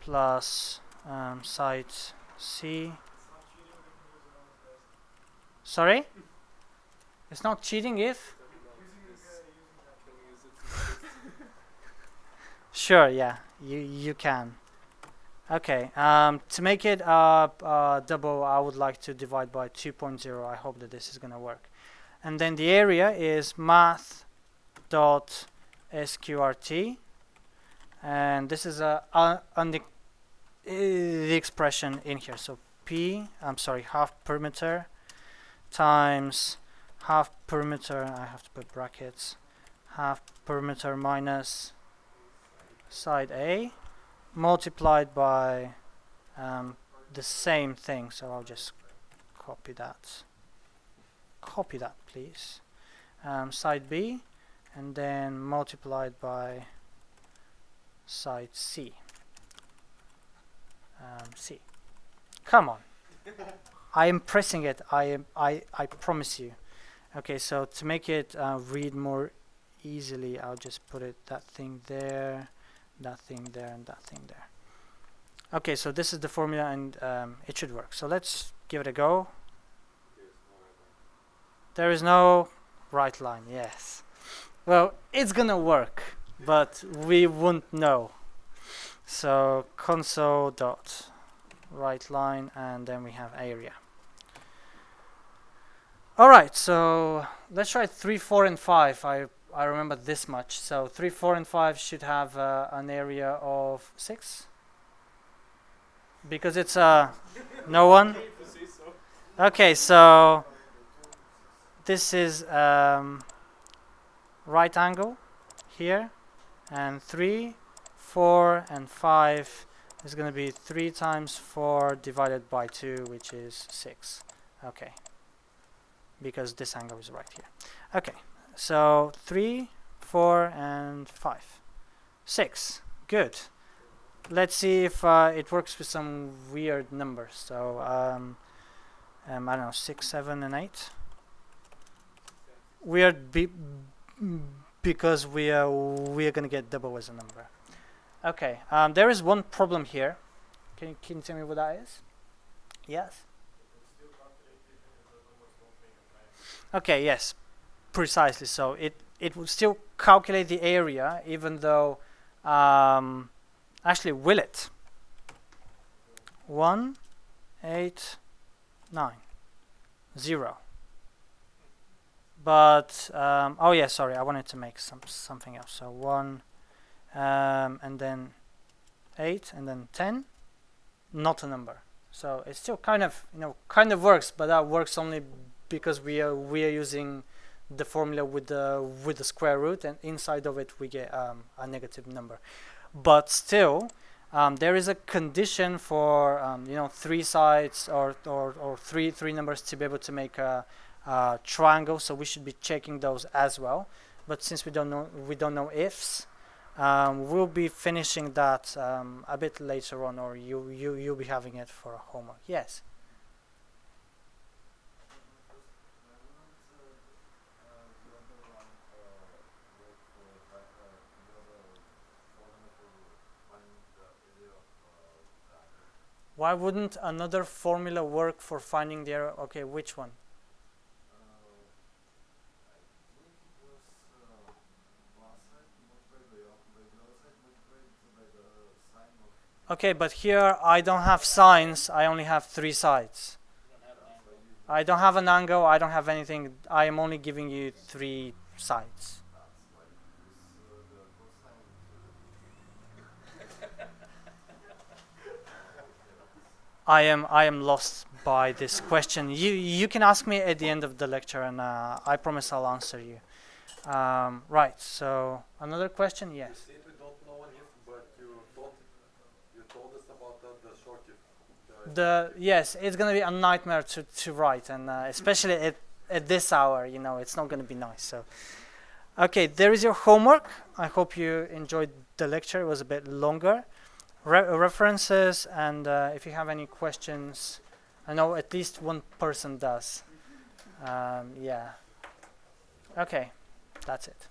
plus side C. Sorry? It's not cheating if? Sure, yeah, you can. Okay, to make it double, I would like to divide by 2.0. I hope that this is gonna work. And then the area is math.sqrt, and this is on the expression in here. So half perimeter times half perimeter, I have to put brackets, half perimeter minus side A multiplied by the same thing. So I'll just copy that please, side B, and then multiplied by side C. C. Come on. I am pressing it. I promise you. Okay, so to make it read more easily, I'll just put that thing there, that thing there, and that thing there. Okay, so this is the formula, and it should work. So let's give it a go. There is no right line. Yes. Well, it's gonna work, but we won't know. So console dot right line, and then we have area. All right, so let's try 3, 4, and 5. I remember this much. So 3, 4, and 5 should have an area of 6, because it's no one. Okay, so this is right angle here, and 3, 4, and 5 is going to be 3 times 4 divided by 2, which is 6. Okay, because this angle is right here. Okay, so 3, 4, and 5. 6. Good. Let's see if it works with some weird numbers. So I don't know, 6, 7, and 8. Weird because we are going to get double as a number. Okay, there is one problem here. Can you tell me what that is? Yes? Okay, yes, precisely. So it will still calculate the area, even though actually will it? 1, 8, 9, 0. But oh yeah, sorry, I wanted to make something else. So 1 and then 8 and then 10, not a number. So it still kind of works, but that works only because we are using the formula with the square root, and inside of it we get a negative number. But still, there is a condition for 3 sides or three numbers to be able to make a triangle. So we should be checking those as well. But since we don't know ifs, we'll be finishing that a bit later on, or you'll be having it for a homework. Yes. Why wouldn't another formula work for finding the area? Okay, which one? Okay, but here I don't have signs, I only have 3 sides. I don't have an angle, I don't have anything, I am only giving you 3 sides. I am lost by this question. You can ask me at the end of the lecture, and I promise I'll answer you. Right, so another question? Yes. You said we don't know an if, but you told us about the short if. Yes, it's gonna be a nightmare to write, and especially at this hour, it's not gonna be nice. So, okay, there is your homework. I hope you enjoyed the lecture. It was a bit longer. References, and if you have any questions, I know at least one person does. Yeah. Okay, that's it.